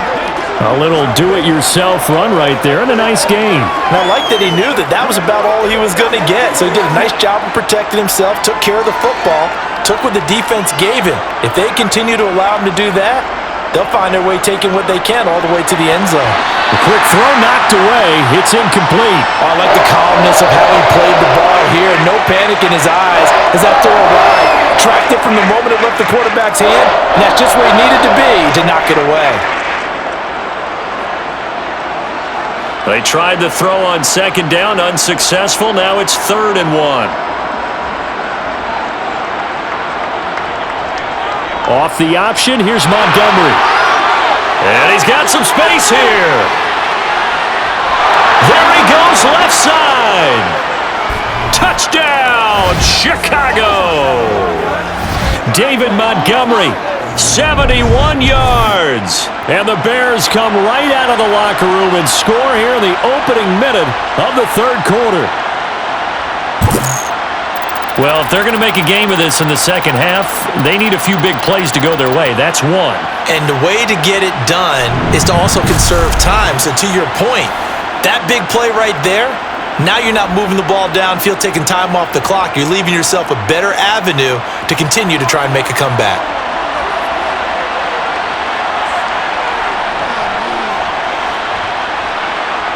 A little do-it-yourself run right there and a nice game. And I like that he knew that that was about all he was going to get. So he did a nice job of protecting himself, took care of the football, took what the defense gave him. If they continue to allow him to do that, they'll find their way taking what they can all the way to the end zone. The quick throw knocked away. It's incomplete. Oh, I like the calmness of how he played the ball here. No panic in his eyes as that throw arrived. Tracked it from the moment it left the quarterback's hand, and that's just where he needed to be to knock it away. They tried the throw on second down, unsuccessful. Now it's 3rd and 1. Off the option, here's Montgomery. And he's got some space here. There he goes, left side. Touchdown, Chicago. David Montgomery, 71 yards. And the Bears come right out of the locker room and score here in the opening minute of the third quarter. Well, if they're going to make a game of this in the second half, they need a few big plays to go their way. That's one. And the way to get it done is to also conserve time. So to your point, that big play right there, Now you're not moving the ball downfield, taking time off the clock. You're leaving yourself a better avenue to continue to try and make a comeback.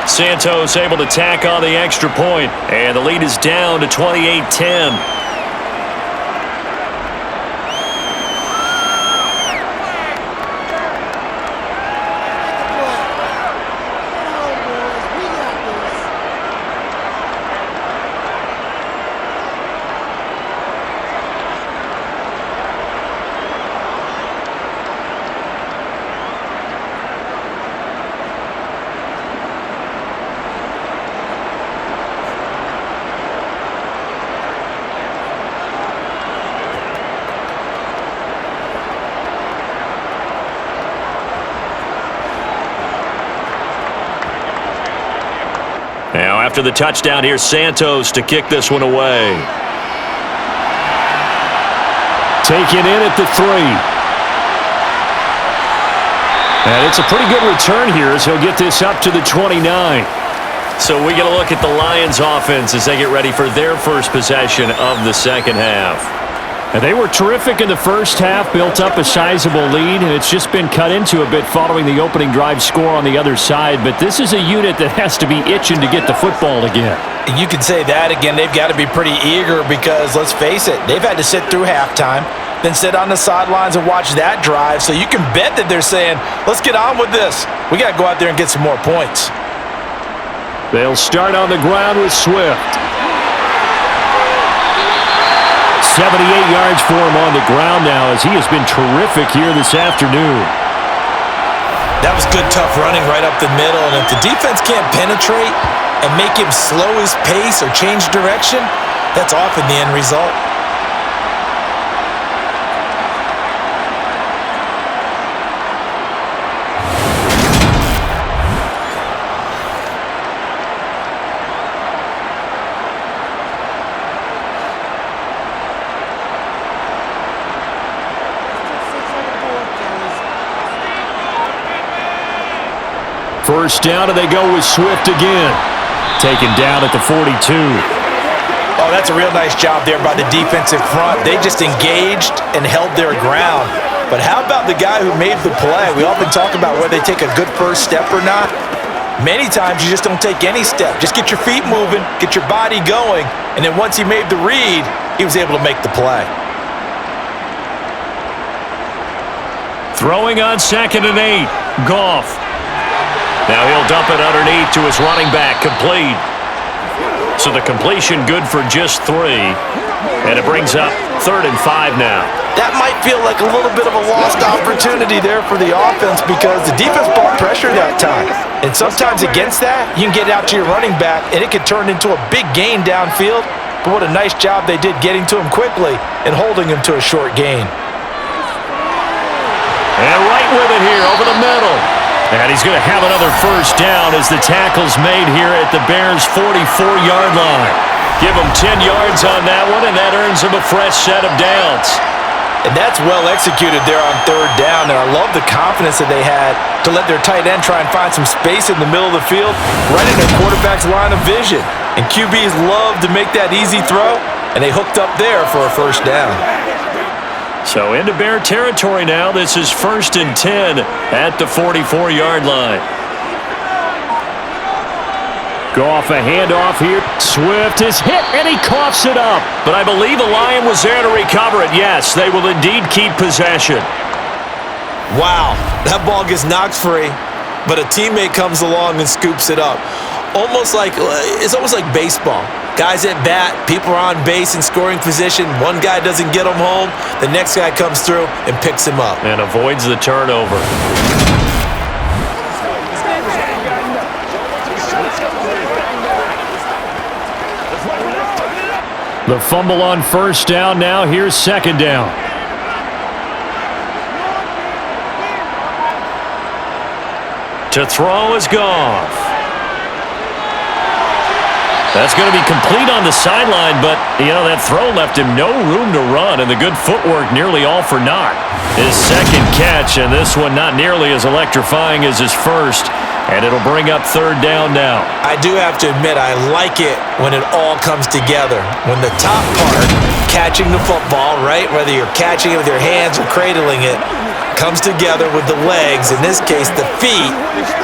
Santos able to tack on the extra point, and the lead is down to 28-10. Now, after the touchdown, here's Santos to kick this one away. Taken in at the 3. And it's a pretty good return here as he'll get this up to the 29. So we get a look at the Lions offense as they get ready for their first possession of the second half. And they were terrific in the first half, built up a sizable lead, and it's just been cut into a bit following the opening drive score on the other side. But this is a unit that has to be itching to get the football again. You can say that again. They've got to be pretty eager because, let's face it, they've had to sit through halftime, then sit on the sidelines and watch that drive. So you can bet that they're saying, let's get on with this. We got to go out there and get some more points. They'll start on the ground with Swift. 78 yards for him on the ground now as he has been terrific here this afternoon. That was good, tough running right up the middle. And if the defense can't penetrate and make him slow his pace or change direction, that's often the end result. First down, and they go with Swift again. Taken down at the 42. Oh, that's a real nice job there by the defensive front. They just engaged and held their ground. But how about the guy who made the play? We often talk about whether they take a good first step or not. Many times you just don't take any step. Just get your feet moving, get your body going, and then once he made the read, he was able to make the play. Throwing on 2nd and 8. Goff. Now he'll dump it underneath to his running back, complete. So the completion good for just 3. And it brings up 3rd and 5 now. That might feel like a little bit of a lost opportunity there for the offense because the defense brought pressure that time. And sometimes against that, you can get out to your running back and it can turn into a big gain downfield. But what a nice job they did getting to him quickly and holding him to a short gain. And right with it here over the middle. And he's going to have another first down as the tackle's made here at the Bears' 44-yard line. Give him 10 yards on that one, and that earns him a fresh set of downs. And that's well executed there on 3rd down, and I love the confidence that they had to let their tight end try and find some space in the middle of the field, right in their quarterback's line of vision. And QBs love to make that easy throw, and they hooked up there for a first down. So into Bear territory now. This is 1st and 10 at the 44-yard line. Goff a handoff here. Swift is hit, and he coughs it up. But I believe the Lion was there to recover it. Yes, they will indeed keep possession. Wow, that ball gets knocked free, but a teammate comes along and scoops it up. It's almost like baseball. Guys at bat, people are on base in scoring position. One guy doesn't get him home. The next guy comes through and picks him up. And avoids the turnover. The fumble on first down now. Here's 2nd down. To throw is Goff. That's going to be complete on the sideline, but, that throw left him no room to run, and the good footwork nearly all for naught. His 2nd catch, and this one not nearly as electrifying as his first. And it'll bring up third down now. I do have to admit, I like it when it all comes together. When the top part, catching the football, right, whether you're catching it with your hands or cradling it, comes together with the legs, in this case the feet,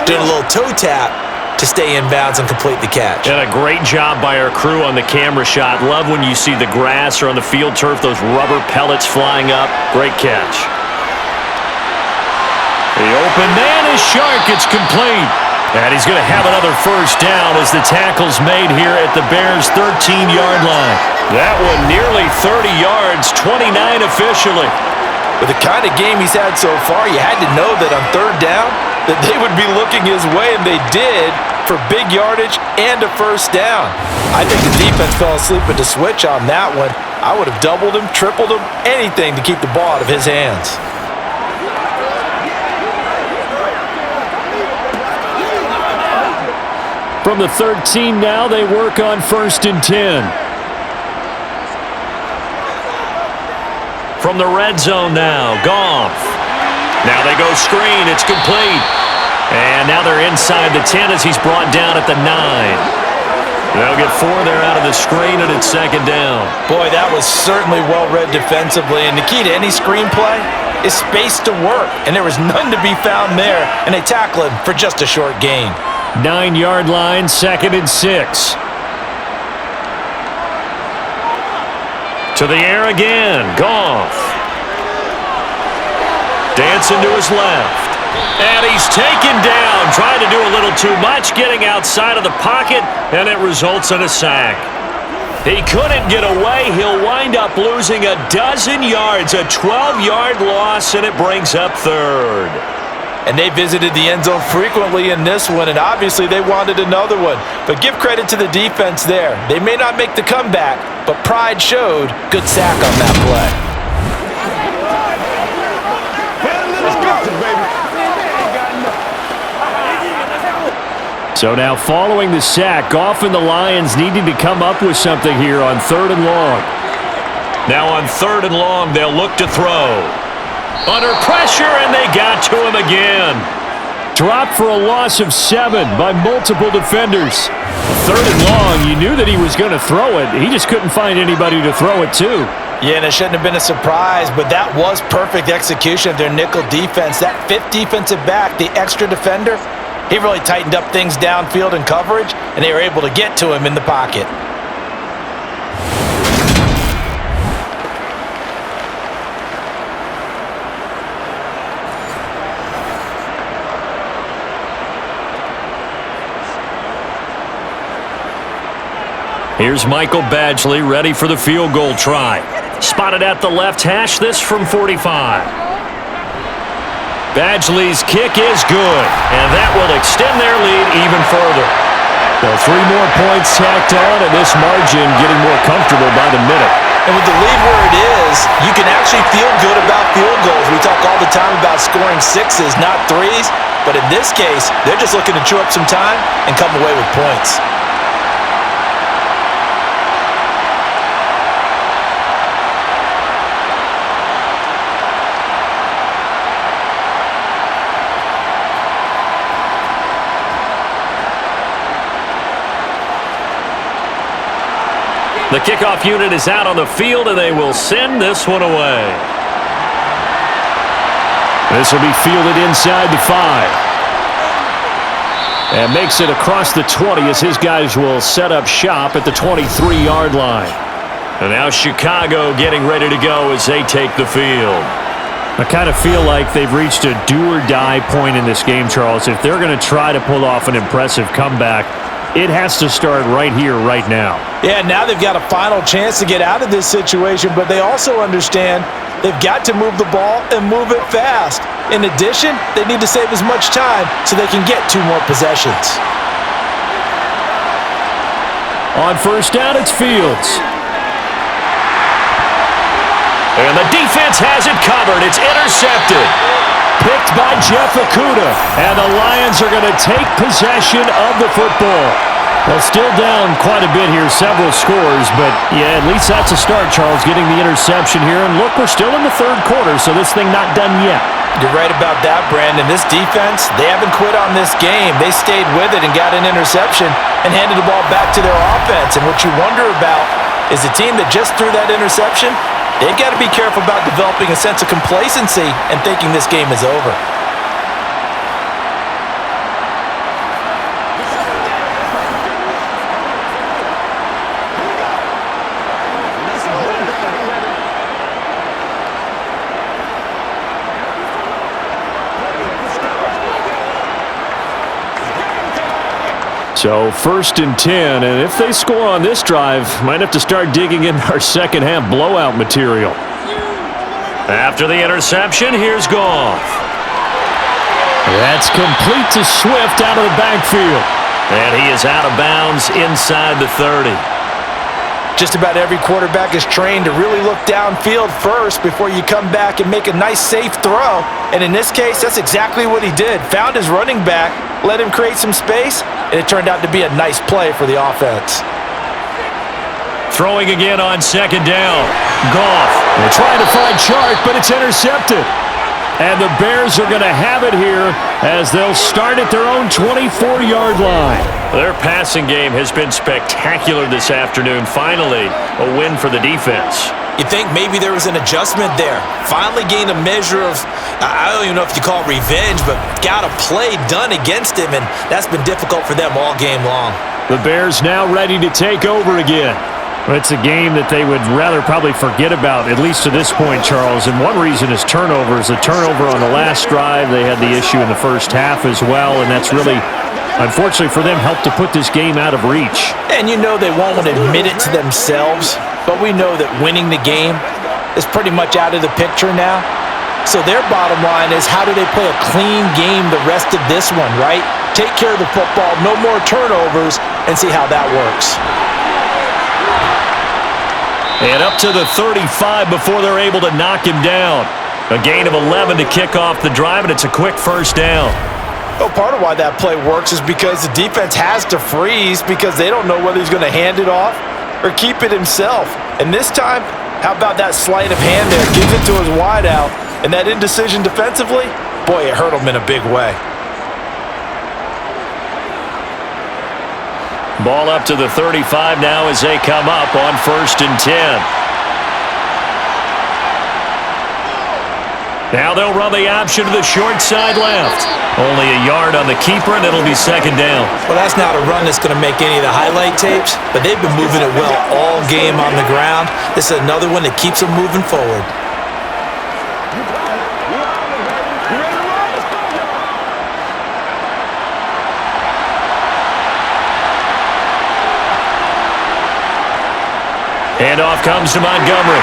doing a little toe tap to stay in bounds and complete the catch. And a great job by our crew on the camera shot. Love when you see the grass or on the field turf, those rubber pellets flying up. Great catch. The open man is Shark. It's complete. And he's going to have another first down as the tackle's made here at the Bears' 13-yard line. That one nearly 30 yards, 29 officially. With the kind of game he's had so far, you had to know that on third down that they would be looking his way, and they did, for big yardage and a first down. I think the defense fell asleep at the switch on that one. I would have doubled him, tripled him, anything to keep the ball out of his hands. From the 13 now, they work on 1st and 10. From the red zone now, Goff. Now they go screen. It's complete. And now they're inside the 10 as he's brought down at the 9. They'll get 4 there out of the screen, and it's 2nd down. Boy, that was certainly well-read defensively, and the key to any screenplay is space to work, and there was none to be found there, and they tackle him for just a short gain. 9-yard line, 2nd and 6. To the air again, Goff. Dancing to his left. And he's taken down, trying to do a little too much, getting outside of the pocket, and it results in a sack. He couldn't get away. He'll wind up losing a dozen yards, a 12-yard loss, and it brings up 3rd. And they visited the end zone frequently in this one, and obviously they wanted another one. But give credit to the defense there. They may not make the comeback, but pride showed. Good sack on that play. So now following the sack, Goff and the Lions needing to come up with something here on 3rd and long. Now on 3rd and long, they'll look to throw. Under pressure, and they got to him again. Dropped for a loss of 7 by multiple defenders. 3rd and long, you knew that he was going to throw it. He just couldn't find anybody to throw it to. Yeah, and it shouldn't have been a surprise, but that was perfect execution of their nickel defense. That 5th defensive back, the extra defender, he really tightened up things downfield in coverage, and they were able to get to him in the pocket. Here's Michael Badgley ready for the field goal try. Spotted at the left hash, this from 45. Badgley's kick is good, and that will extend their lead even further. Well, 3 more points tacked on, and this margin getting more comfortable by the minute. And with the lead where it is, you can actually feel good about field goals. We talk all the time about scoring 6s, not 3s, but in this case, they're just looking to chew up some time and come away with points. The kickoff unit is out on the field, and they will send this one away. This will be fielded inside the 5. And makes it across the 20 as his guys will set up shop at the 23-yard line. And now Chicago getting ready to go as they take the field. I kind of feel like they've reached a do-or-die point in this game, Charles. If they're going to try to pull off an impressive comeback, it has to start right here, right now. Yeah, now they've got a final chance to get out of this situation, but they also understand they've got to move the ball and move it fast. In addition, they need to save as much time so they can get 2 more possessions. On 1st down, it's Fields. And the defense has it covered. It's intercepted. Picked by Jeff Okudah. And the Lions are going to take possession of the football. Well, still down quite a bit here, several scores, but yeah, at least that's a start, Charles, getting the interception here. And look, we're still in the 3rd quarter, so this thing not done yet. You're right about that, Brandon. This defense, they haven't quit on this game. They stayed with it and got an interception and handed the ball back to their offense. And what you wonder about is the team that just threw that interception, they've got to be careful about developing a sense of complacency and thinking this game is over. So 1st and 10, and if they score on this drive, might have to start digging into our second half blowout material. After the interception, here's Goff. That's complete to Swift out of the backfield. And he is out of bounds inside the 30. Just about every quarterback is trained to really look downfield first before you come back and make a nice, safe throw. And in this case, that's exactly what he did. Found his running back, let him create some space, and it turned out to be a nice play for the offense. Throwing again on 2nd down. Goff. They're trying to find Chark, but it's intercepted. And the Bears are going to have it here as they'll start at their own 24-yard line. Their passing game has been spectacular this afternoon. Finally, a win for the defense. You think maybe there was an adjustment there. Finally gained a measure of, I don't even know if you call it revenge, but got a play done against him, and that's been difficult for them all game long. The Bears now ready to take over again. It's a game that they would rather probably forget about, at least to this point, Charles. And one reason is turnovers. The turnover on the last drive, they had the issue in the first half as well, and that's really, unfortunately for them, helped to put this game out of reach. And you know they won't want to admit it to themselves, but we know that winning the game is pretty much out of the picture now. So their bottom line is, how do they play a clean game the rest of this one, right? Take care of the football, no more turnovers, and see how that works. And up to the 35 before they're able to knock him down. A gain of 11 to kick off the drive, and it's a quick 1st down. Well, part of why that play works is because the defense has to freeze because they don't know whether he's going to hand it off or keep it himself. And this time, how about that sleight of hand there? Gives it to his wideout, and that indecision defensively, boy, it hurt him in a big way. Ball up to the 35 now as they come up on 1st and 10. Now they'll run the option to the short side left. Only a yard on the keeper, and it'll be 2nd down. Well, that's not a run that's going to make any of the highlight tapes, but they've been moving it well all game on the ground. This is another one that keeps them moving forward. Handoff comes to Montgomery.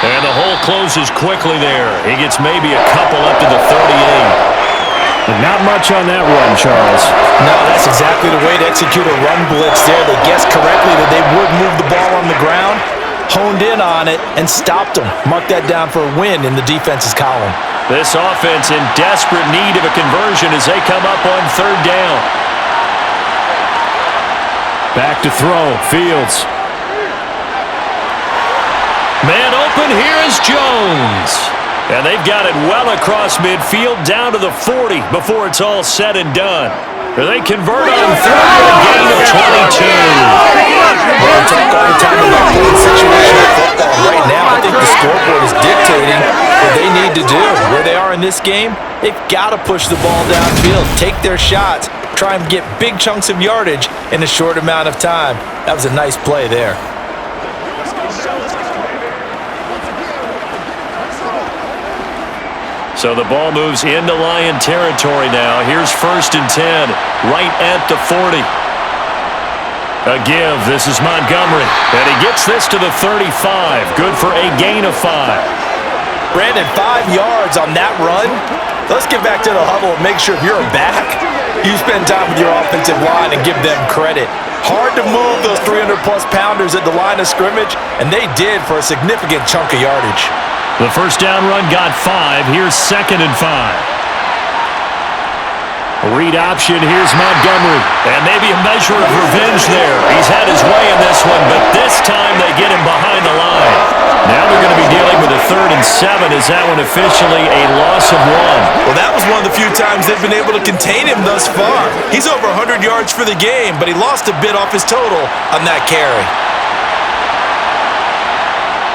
And the hole closes quickly there. He gets maybe a couple up to the 38. And not much on that run, Charles. No, that's exactly the way to execute a run blitz there. They guessed correctly that they would move the ball on the ground, honed in on it, and stopped them. Mark that down for a win in the defense's column. This offense in desperate need of a conversion as they come up on 3rd down. Back to throw. Fields. Man open, here is Jones. And they've got it well across midfield down to the 40 before it's all said and done. They convert on 3rd and a gain of 22. Well, talk all the time about playing situational football. Right now, I think the scoreboard is dictating what they need to do. Where they are in this game, they've got to push the ball downfield, take their shots, try and get big chunks of yardage in a short amount of time. That was a nice play there. So the ball moves into Lion territory now. Here's 1st and 10, right at the 40. A give. This is Montgomery. And he gets this to the 35. Good for a gain of 5. Brandon, 5 yards on that run. Let's get back to the huddle and make sure if you're a back, you spend time with your offensive line and give them credit. Hard to move those 300-plus pounders at the line of scrimmage, and they did for a significant chunk of yardage. The 1st down run got 5. Here's 2nd and 5. Read option, here's Montgomery. And maybe a measure of revenge there. He's had his way in this one, but this time they get him behind the line. Now they're going to be dealing with a 3rd and 7. Is that one officially a loss of 1? Well, that was one of the few times they've been able to contain him thus far. He's over 100 yards for the game, but he lost a bit off his total on that carry.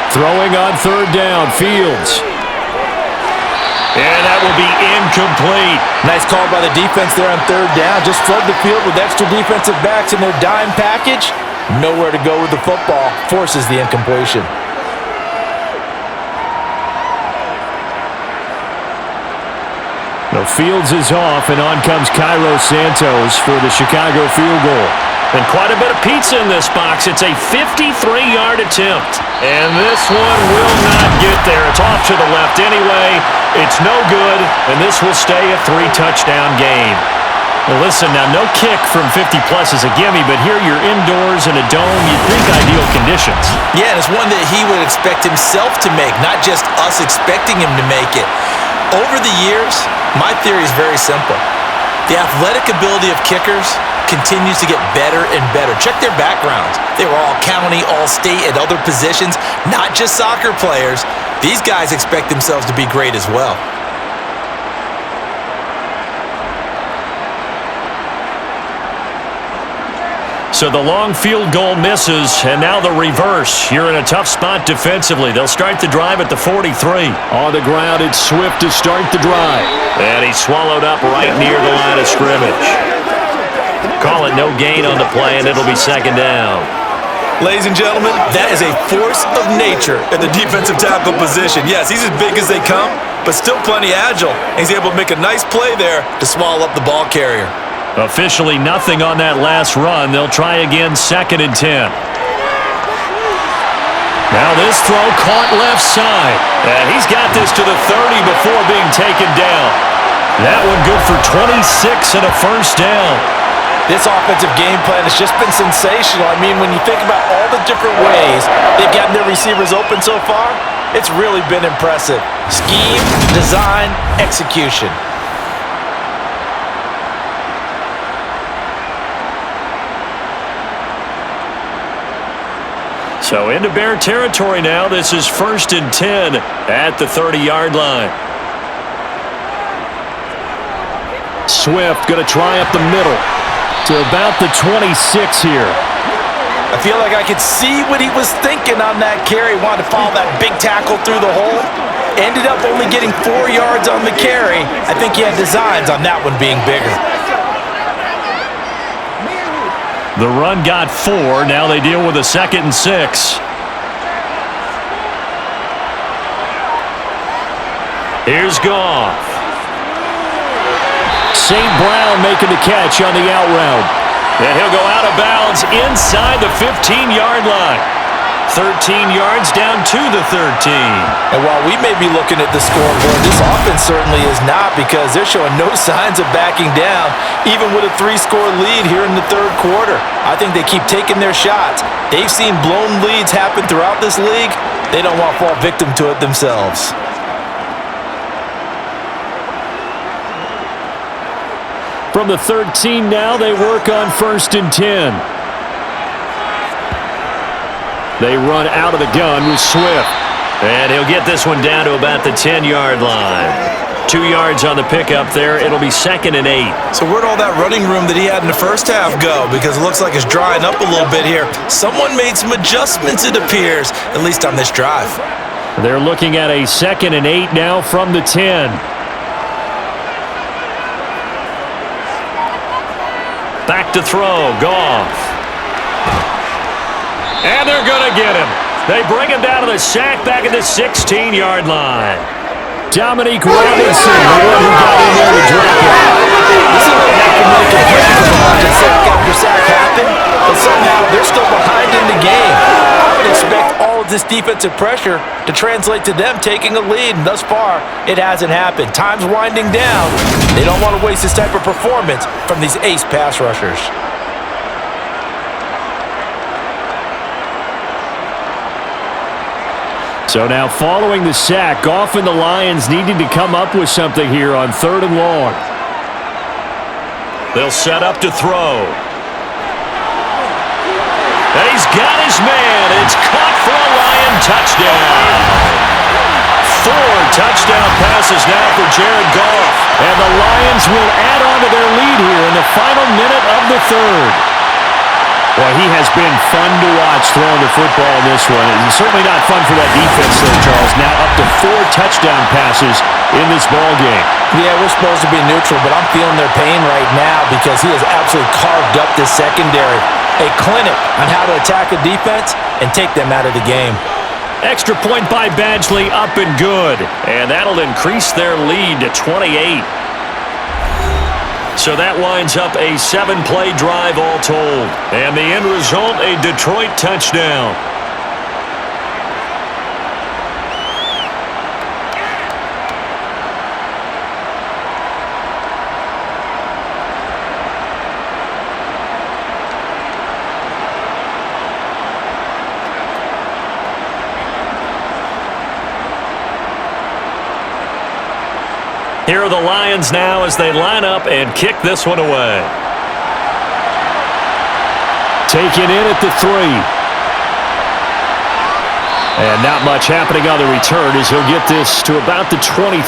Throwing on 3rd down, Fields. And that will be incomplete. Nice call by the defense there on 3rd down. Just flood the field with extra defensive backs in their dime package. Nowhere to go with the football. Forces the incompletion. The Fields is off, and on comes Cairo Santos for the Chicago field goal. And quite a bit of pizza in this box. It's a 53-yard attempt. And this one will not get there. It's off to the left anyway. It's no good, and this will stay a 3-touchdown game. Well, listen, now no kick from 50-plus is a gimme, but here you're indoors in a dome. You'd think ideal conditions. Yeah, and it's one that he would expect himself to make, not just us expecting him to make it. Over the years, my theory is very simple. The athletic ability of kickers continues to get better and better. Check their backgrounds. They were all county, all state, at other positions, not just soccer players. These guys expect themselves to be great as well. So the long field goal misses, and now the reverse. You're in a tough spot defensively. They'll start the drive at the 43. On the ground, it's Swift to start the drive. And he's swallowed up right near the line of scrimmage. Call it no gain on the play, and it'll be 2nd down. Ladies and gentlemen, that is a force of nature at the defensive tackle position. Yes, he's as big as they come, but still plenty agile. He's able to make a nice play there to swallow up the ball carrier. Officially nothing on that last run. They'll try again, 2nd and 10. Now this throw caught left side. And he's got this to the 30 before being taken down. That one good for 26 and a 1st down. This offensive game plan has just been sensational. I mean, when you think about all the different ways they've gotten their receivers open so far, it's really been impressive. Scheme, design, execution. So into Bear territory now. This is 1st and 10 at the 30-yard line. Swift going to try up the middle to about the 26 here. I feel like I could see what he was thinking on that carry. Wanted to follow that big tackle through the hole. Ended up only getting 4 yards on the carry. I think he had designs on that one being bigger. The run got 4. Now they deal with a 2nd and 6. Here's Goff. St. Brown making the catch on the out route. And he'll go out of bounds inside the 15-yard line. 13 yards down to the 13. And while we may be looking at the scoreboard, this offense certainly is not, because they're showing no signs of backing down, even with a 3-score lead here in the 3rd quarter. I think they keep taking their shots. They've seen blown leads happen throughout this league. They don't want to fall victim to it themselves. From the 13 now, they work on 1st and 10. They run out of the gun with Swift. And he'll get this one down to about the 10-yard line. 2 yards on the pickup there. It'll be 2nd and 8. So where'd all that running room that he had in the first half go? Because it looks like it's drying up a little bit here. Someone made some adjustments, it appears, at least on this drive. They're looking at a 2nd and 8 now from the 10. Back to throw. Goff. And they're going to get him. They bring him down to the sack back at the 16-yard line. Dominique Robinson, the one who got in there to drop it. This is what happened when they completely watch sack after sack happen, but somehow they're still behind in the game. I would expect all of this defensive pressure to translate to them taking a lead, and thus far, it hasn't happened. Time's winding down. They don't want to waste this type of performance from these ace pass rushers. So now following the sack, Goff and the Lions needing to come up with something here on 3rd and long. They'll set up to throw. And he's got his man. It's caught for a Lion touchdown. 4 touchdown passes now for Jared Goff. And the Lions will add on to their lead here in the final minute of the third. Well, he has been fun to watch throwing the football in this one. It's certainly not fun for that defense there, Charles. Now up to 4 touchdown passes in this ball game. Yeah, we're supposed to be neutral, but I'm feeling their pain right now because he has absolutely carved up this secondary. A clinic on how to attack a defense and take them out of the game. Extra point by Badgley, up and good. And that'll increase their lead to 28. So that winds up a 7-play drive all told. And the end result, a Detroit touchdown. Here are the Lions now as they line up and kick this one away. Taken in at the 3. And not much happening on the return as he'll get this to about the 23.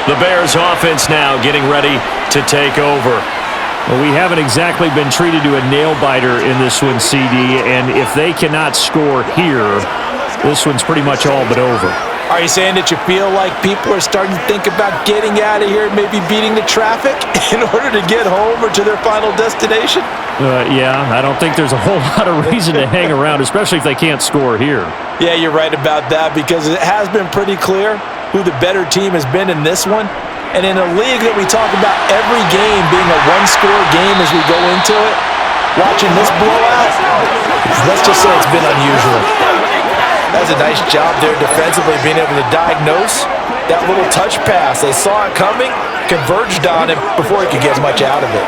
The Bears offense now getting ready to take over. Well, we haven't exactly been treated to a nail-biter in this one, CD, and if they cannot score here, this one's pretty much all but over. Are you saying that you feel like people are starting to think about getting out of here and maybe beating the traffic in order to get home or to their final destination? Yeah, I don't think there's a whole lot of reason to hang around, especially if they can't score here. Yeah, you're right about that because it has been pretty clear who the better team has been in this one. And in a league that we talk about every game being a one-score game as we go into it, watching this blowout, let's just say it's been unusual. That's a nice job there defensively, being able to diagnose that little touch pass. They saw it coming, converged on him before he could get much out of it.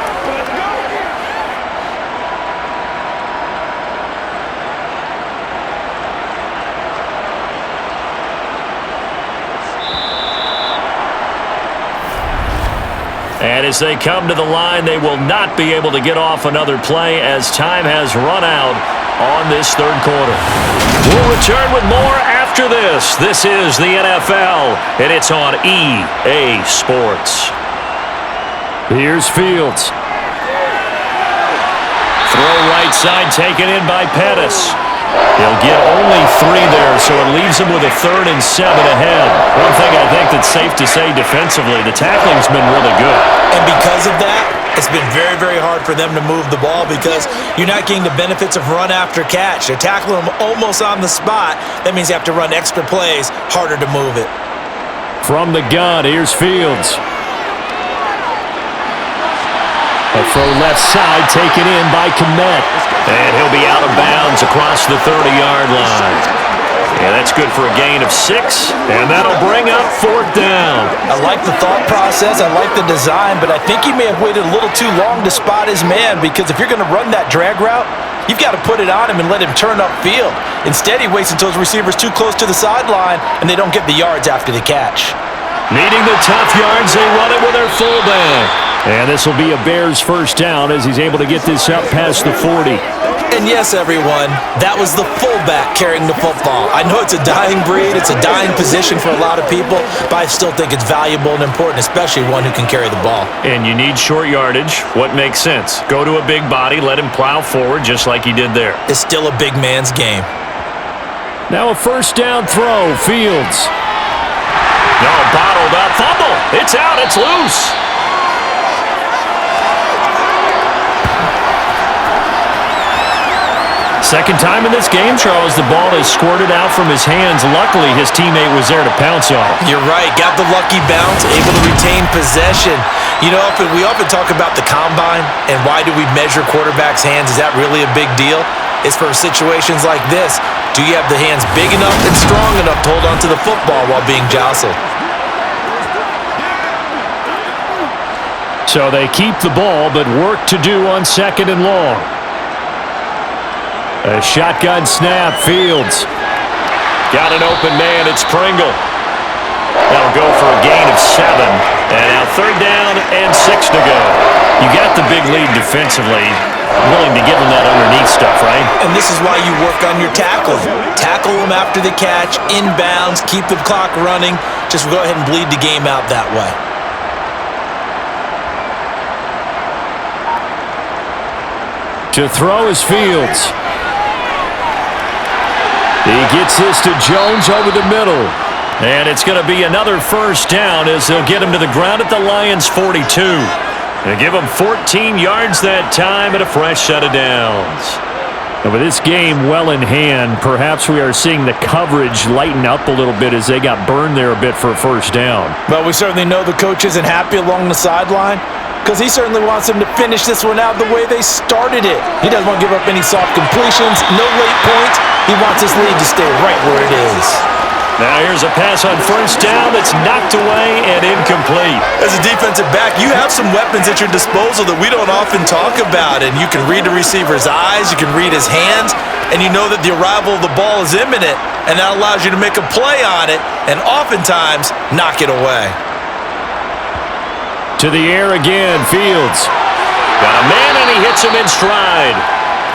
And as they come to the line, they will not be able to get off another play as time has run out on this third quarter. We'll return with more after this. This is the NFL, and it's on EA Sports. Here's Fields. Throw right side taken in by Pettis. He'll get only 3 there, so it leaves him with a 3rd and 7 ahead. One thing I think that's safe to say defensively, the tackling's been really good. And because of that, it's been very, very hard for them to move the ball because you're not getting the benefits of run after catch. They're tackling them almost on the spot. That means you have to run extra plays, harder to move it. From the gun, here's Fields. A throw left side taken in by Kmet. And he'll be out of bounds across the 30-yard line. Yeah, that's good for a gain of 6, and that'll bring up 4th down. I like the thought process, I like the design, but I think he may have waited a little too long to spot his man because if you're going to run that drag route, you've got to put it on him and let him turn upfield. Instead, he waits until his receiver's too close to the sideline, and they don't get the yards after the catch. Needing the tough yards, they run it with their fullback. And this will be a Bears first down as he's able to get this up past the 40. And yes, everyone, that was the fullback carrying the football. I know it's a dying breed, it's a dying position for a lot of people, but I still think it's valuable and important, especially one who can carry the ball. And you need short yardage. What makes sense? Go to a big body, let him plow forward just like he did there. It's still a big man's game. Now a first down throw, Fields. No, bottled up, fumble. It's out, it's loose. Second time in this game, Charles, the ball is squirted out from his hands. Luckily, his teammate was there to pounce on it. You're right. Got the lucky bounce, able to retain possession. You know, we often talk about the combine and why do we measure quarterbacks' hands? Is that really a big deal? It's for situations like this. Do you have the hands big enough and strong enough to hold onto the football while being jostled? So they keep the ball, but work to do on 2nd and long. A shotgun snap, Fields. Got an open man, it's Pringle. That'll go for a gain of 7. And now 3rd down and 6 to go. You got the big lead defensively. Willing to give them that underneath stuff, right? And this is why you work on your tackling. Tackle them after the catch, inbounds, keep the clock running. Just go ahead and bleed the game out that way. To throw is Fields. He gets this to Jones over the middle. And it's going to be another 1st down as they'll get him to the ground at the Lions' 42. They give him 14 yards that time and a fresh set of downs. And with this game well in hand, perhaps we are seeing the coverage lighten up a little bit as they got burned there a bit for a 1st down. But we certainly know the coach isn't happy along the sideline because he certainly wants them to finish this one out the way they started it. He doesn't want to give up any soft completions, no late points. He wants this lead to stay right where it is. Now here's a pass on 1st down that's knocked away and incomplete. As a defensive back, you have some weapons at your disposal that we don't often talk about, and you can read the receiver's eyes, you can read his hands, and you know that the arrival of the ball is imminent, and that allows you to make a play on it and oftentimes knock it away. To the air again, Fields. Got a man and he hits him in stride.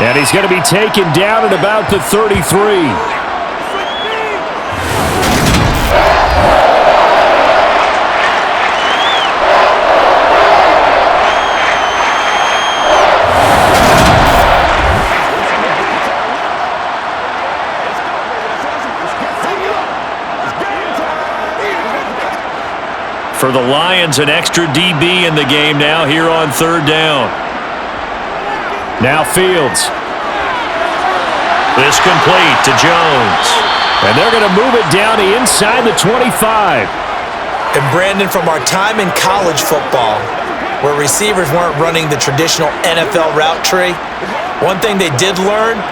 And he's going to be taken down at about the 33. For the Lions, an extra DB in the game now here on 3rd down. Now Fields. This complete to Jones. And they're going to move it down to inside the 25. And Brandon, from our time in college football, where receivers weren't running the traditional NFL route tree, one thing they did learn,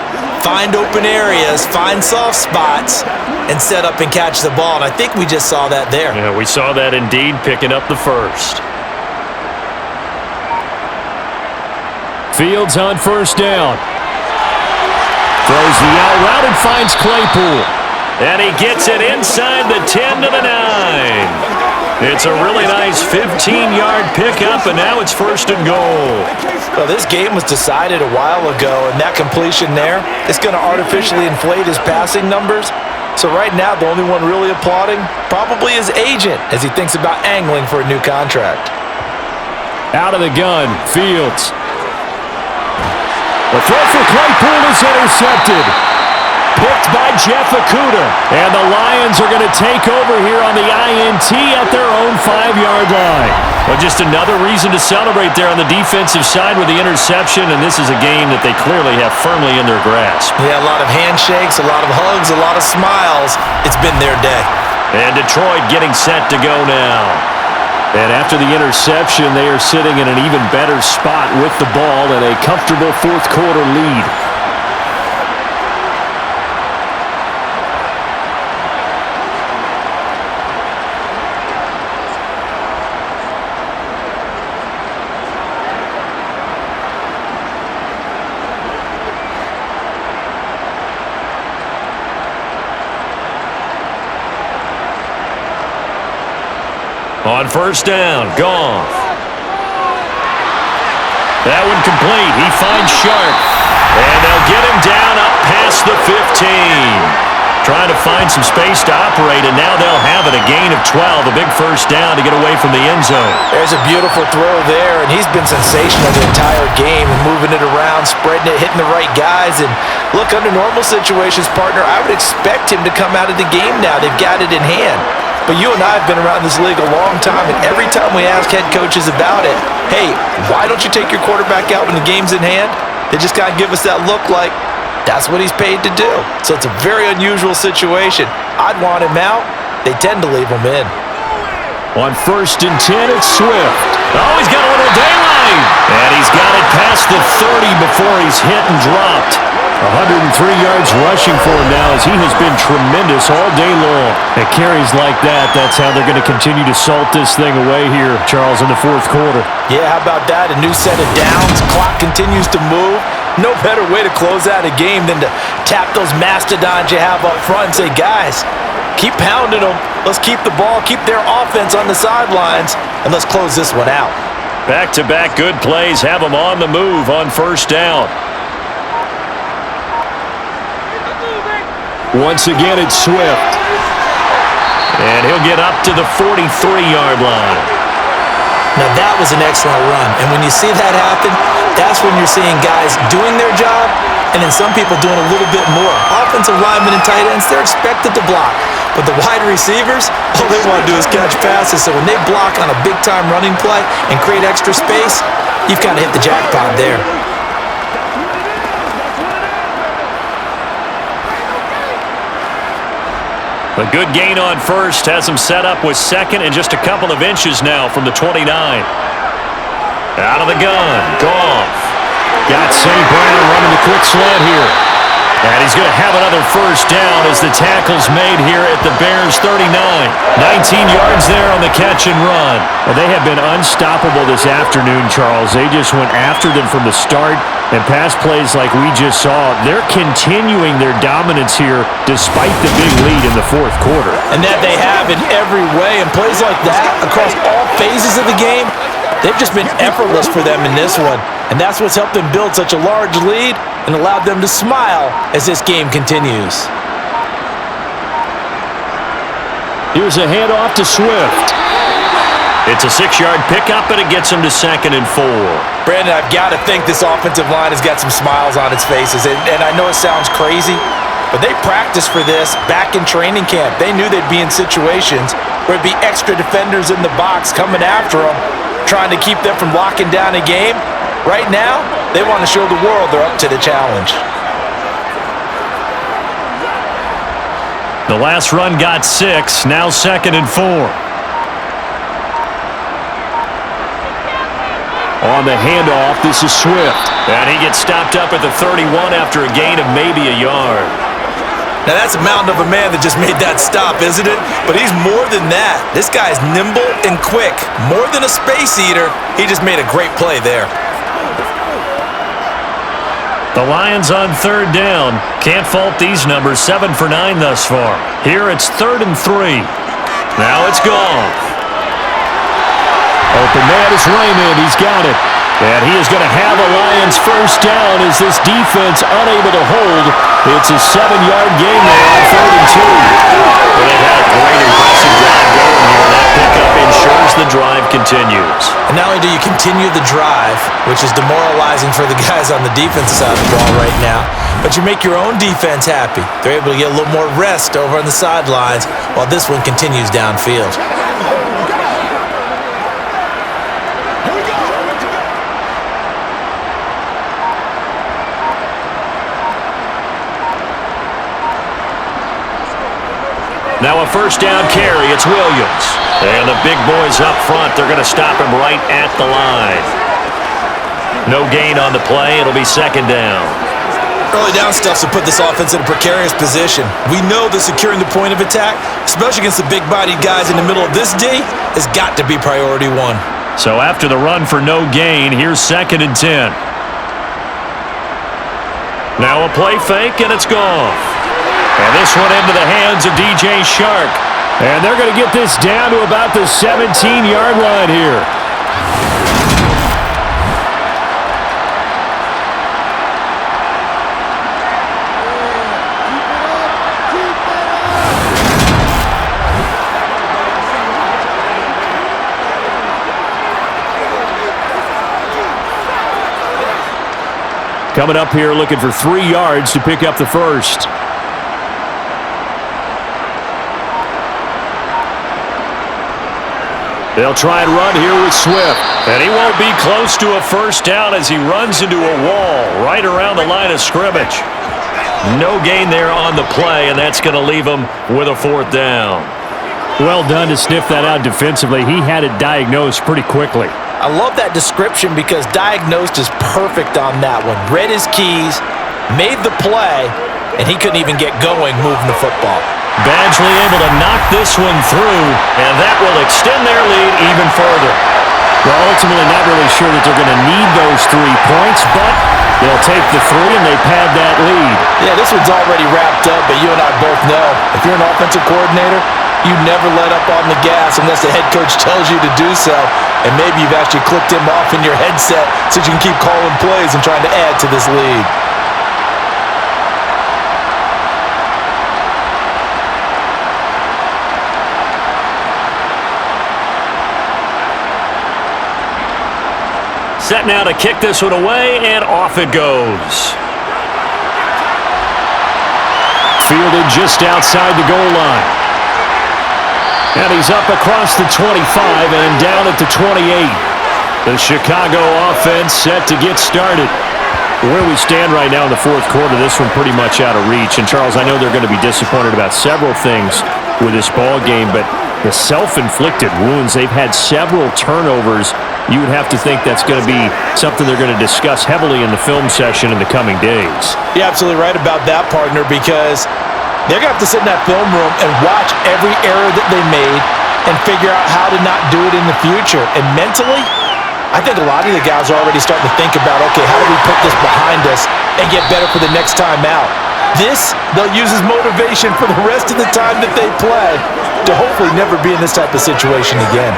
find open areas, find soft spots, and set up and catch the ball. And I think we just saw that there. Yeah, we saw that indeed, picking up the 1st. Fields on 1st down. Throws the out route and finds Claypool. And he gets it inside the 10 to the 9. It's a really nice 15-yard pickup, and now it's 1st and goal. Well, this game was decided a while ago, and that completion there is going to artificially inflate his passing numbers. So right now, the only one really applauding probably his agent as he thinks about angling for a new contract. Out of the gun, Fields. The throw for Claypool is intercepted. Picked by Jeff Okudah. And the Lions are going to take over here on the INT at their own 5-yard line. Well, just another reason to celebrate there on the defensive side with the interception, and this is a game that they clearly have firmly in their grasp. Yeah, a lot of handshakes, a lot of hugs, a lot of smiles. It's been their day. And Detroit getting set to go now. And after the interception, they are sitting in an even better spot with the ball and a comfortable 4th quarter lead. On 1st down, Goff. That one complete. He finds Sharp. And they'll get him down up past the 15. Trying to find some space to operate, and now they'll have it. A gain of 12, a big 1st down to get away from the end zone. There's a beautiful throw there, and he's been sensational the entire game, moving it around, spreading it, hitting the right guys. And look, under normal situations, partner, I would expect him to come out of the game now. They've got it in hand. But you and I have been around this league a long time, and every time we ask head coaches about it, hey, why don't you take your quarterback out when the game's in hand? They just kind of give us that look like that's what he's paid to do. So it's a very unusual situation. I'd want him out. They tend to leave him in. On 1st and 10, it's Swift. Oh, he's got a little daylight. And he's got it past the 30 before he's hit and dropped. 103 yards rushing for him now as he has been tremendous all day long. At carries like that, that's how they're going to continue to salt this thing away here, Charles, in the 4th quarter. Yeah, how about that? A new set of downs. Clock continues to move. No better way to close out a game than to tap those mastodons you have up front and say, guys, Keep pounding them. Let's keep the ball, keep their offense on the sidelines, and let's close this one out. Back-to-back good plays have them on the move on first down. Once again, it's Swift. And he'll get up to the 43-yard line. Now, that was an excellent run. And when you see that happen, that's when you're seeing guys doing their job and then some people doing a little bit more. Offensive linemen and tight ends, they're expected to block. But the wide receivers, all they want to do is catch passes. So when they block on a big-time running play and create extra space, you've kind of hit the jackpot there. A good gain on first has him set up with second and just a couple of inches now from the 29. Out of the gun, Goff. Got St. Brown running the quick slant here. And he's going to have another first down as the tackle's made here at the Bears' 39. 19 yards there on the catch and run. Well, they have been unstoppable this afternoon, Charles. They just went after them from the start, and pass plays like we just saw, they're continuing their dominance here despite the big lead in the fourth quarter. And that they have in every way. And plays like that across all phases of the game, they've just been effortless for them in this one. And that's what's helped them build such a large lead and allowed them to smile as this game continues. Here's a handoff to Swift. It's a 6-yard pickup, and it gets him to 2nd and 4. Brandon, I've got to think this offensive line has got some smiles on its faces. And I know it sounds crazy, but they practiced for this back in training camp. They knew they'd be in situations where it'd be extra defenders in the box coming after them, trying to keep them from locking down a game. Right now, they want to show the world they're up to the challenge. The last run got 6, now 2nd and 4. On the handoff, this is Swift. And he gets stopped up at the 31 after a gain of maybe a yard. Now that's a mountain of a man that just made that stop, isn't it? But he's more than that. This guy's nimble and quick. More than a space eater, he just made a great play there. The Lions on 3rd down. Can't fault these numbers, 7 for 9 thus far. Here it's 3rd and 3. Now it's Goff. Open man is Raymond. He's got it. And he is going to have a Lions first down as this defense unable to hold. It's a 7-yard gain there on 3rd and 2. Well, they've had a great impressive drive going here. That pickup ensures the drive continues. And not only do you continue the drive, which is demoralizing for the guys on the defensive side of the ball right now, but you make your own defense happy. They're able to get a little more rest over on the sidelines while this one continues downfield. Now a first down carry, it's Williams. And the big boys up front, they're going to stop him right at the line. No gain on the play, it'll be 2nd down. Early down stuffs will put this offense in a precarious position. We know that securing the point of attack, especially against the big-bodied guys in the middle of this D, has got to be priority 1. So after the run for no gain, here's 2nd and 10. Now a play fake, and it's gone. And this one into the hands of DJ Shark. And they're going to get this down to about the 17-yard line here. Coming up here looking for 3 yards to pick up the first. They'll try and run here with Swift. And he won't be close to a first down as he runs into a wall right around the line of scrimmage. No gain there on the play, and that's going to leave him with a 4th down. Well done to sniff that out defensively. He had it diagnosed pretty quickly. I love that description because diagnosed is perfect on that one. Read his keys, made the play, and he couldn't even get going moving the football. Badgley able to knock this one through, and that will extend their lead even further. Well, ultimately not really sure that they're going to need those 3 points, but They'll take the three, and they pad that lead. Yeah, this one's already wrapped up, but you and I both know if you're an offensive coordinator, you never let up on the gas unless the head coach tells you to do so. And maybe you've actually clicked him off in your headset so you can keep calling plays and trying to add to this lead. Set now to kick this one away, and off it goes. Fielded just outside the goal line. And he's up across the 25 and down at the 28. The Chicago offense set to get started. Where we stand right now in the fourth quarter, this one pretty much out of reach. And, Charles, I know they're going to be disappointed about several things with this ball game, but the self-inflicted wounds, they've had several turnovers. You would have to think that's going to be something they're going to discuss heavily in the film session in the coming days. You're absolutely right about that, partner, because they're going to have to sit in that film room and watch every error that they made and figure out how to not do it in the future. And mentally, I think a lot of the guys are already starting to think about, okay, how do we put this behind us and get better for the next time out? This, they'll use as motivation for the rest of the time that they play to hopefully never be in this type of situation again.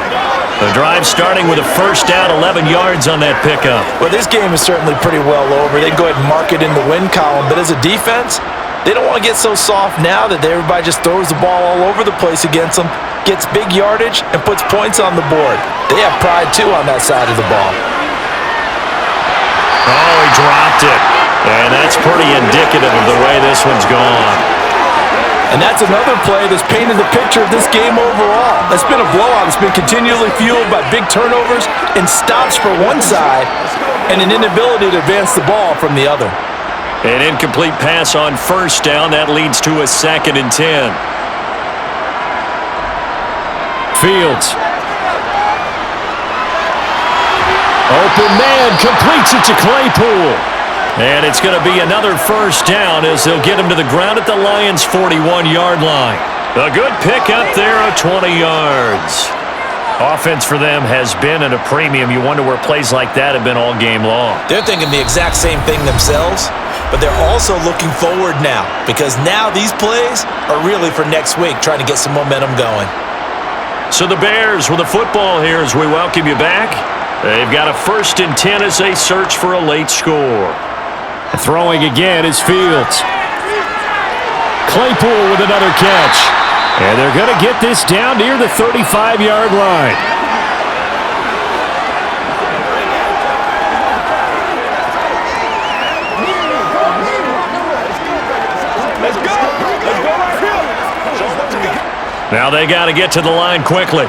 The drive starting with a first down, 11 yards on that pickup. Well, this game is certainly pretty well over. They can go ahead and mark it in the win column, but as a defense, they don't want to get so soft now that everybody just throws the ball all over the place against them, gets big yardage, and puts points on the board. They have pride, too, on that side of the ball. Oh, he dropped it. And that's pretty indicative of the way this one's gone. And that's another play that's painted the picture of this game overall. It's been a blowout. It's been continually fueled by big turnovers and stops for one side and an inability to advance the ball from the other. An incomplete pass on first down. That leads to a 2nd and 10. Fields. Open man, completes it to Claypool. And it's going to be another first down as they'll get him to the ground at the Lions' 41-yard line. A good pickup there of 20 yards. Offense for them has been at a premium. You wonder where plays like that have been all game long. They're thinking the exact same thing themselves, but they're also looking forward now because now these plays are really for next week, trying to get some momentum going. So the Bears with the football here as we welcome you back. They've got a 1st and 10 as they search for a late score. Throwing again is Fields. Claypool with another catch. And they're going to get this down near the 35-yard line. Let's go. Let's go right here. So let's go. Now they got to get to the line quickly.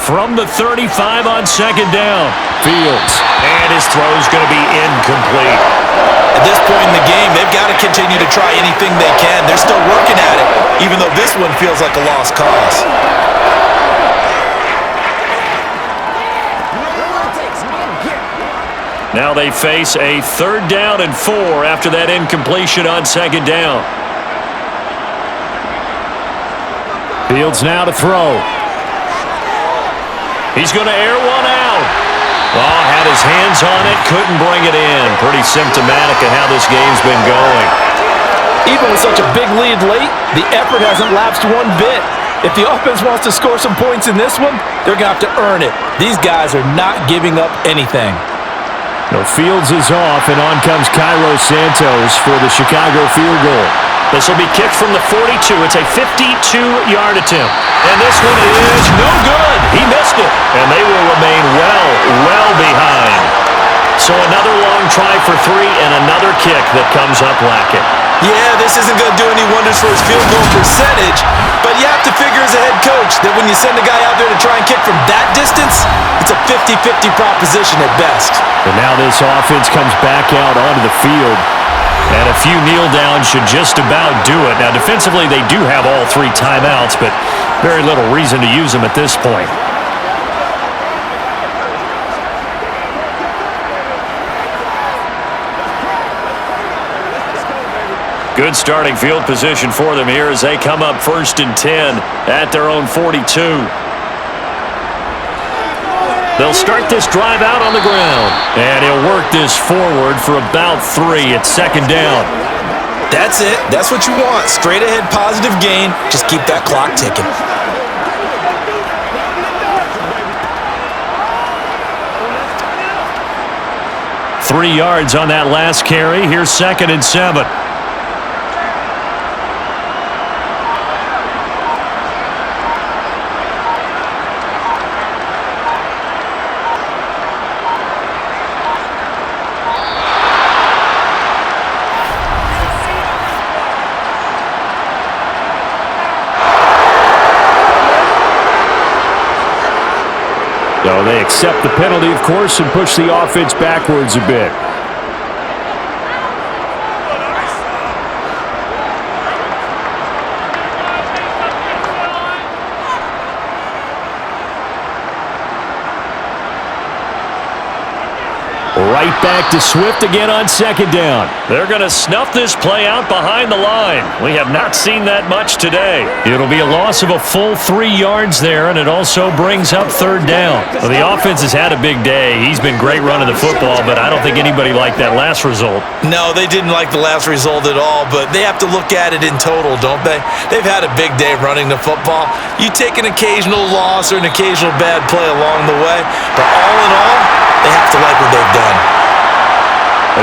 From the 35 on 2nd down. Fields. And his throw's going to be incomplete. At this point in the game, they've got to continue to try anything they can. They're still working at it, even though this one feels like a lost cause. Now they face a 3rd down and 4 after that incompletion on 2nd down. Fields now to throw. He's going to air one out. Oh, had his hands on it, couldn't bring it in. Pretty symptomatic of how this game's been going. Even with such a big lead late, the effort hasn't lapsed one bit. If the offense wants to score some points in this one, they're going to have to earn it. These guys are not giving up anything. No, Fields is off, and on comes Cairo Santos for the Chicago field goal. This will be kicked from the 42. It's a 52-yard attempt. And this one is no good. He missed it. And they will remain well behind. So another long try for 3 and another kick that comes up lacking. Yeah, this isn't going to do any wonders for his field goal percentage, but you have to figure as a head coach that when you send a guy out there to try and kick from that distance, it's a 50-50 proposition at best. And now this offense comes back out onto the field. And a few kneel downs should just about do it. Now, defensively, they do have all 3 timeouts, but very little reason to use them at this point. Good starting field position for them here as they come up 1st and 10 at their own 42. They'll start this drive out on the ground. And he'll work this forward for about 3. It's second down. That's it. That's what you want. Straight ahead positive gain. Just keep that clock ticking. Three yards on that last carry. Here's 2nd and 7. So they accept the penalty, of course, and push the offense backwards a bit. Right back to Swift again on 2nd down. They're going to snuff this play out behind the line. We have not seen that much today. It'll be a loss of a full 3 yards there, and it also brings up 3rd down. Well, the offense has had a big day. He's been great running the football, but I don't think anybody liked that last result. No, they didn't like the last result at all, but they have to look at it in total, don't they? They've had a big day running the football. You take an occasional loss or an occasional bad play along the way, but all in all, they have to like what they've done.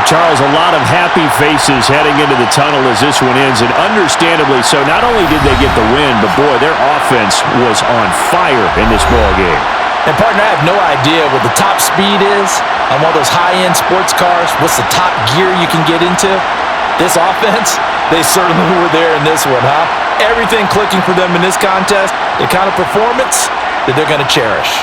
Charles, a lot of happy faces heading into the tunnel as this one ends, and understandably so. Not only did they get the win, but boy, their offense was on fire in this ball game. And partner, I have no idea what the top speed is on one of those high-end sports cars. What's the top gear you can get into? This offense, they certainly were there in this one, huh? Everything clicking for them in this contest, the kind of performance that they're going to cherish.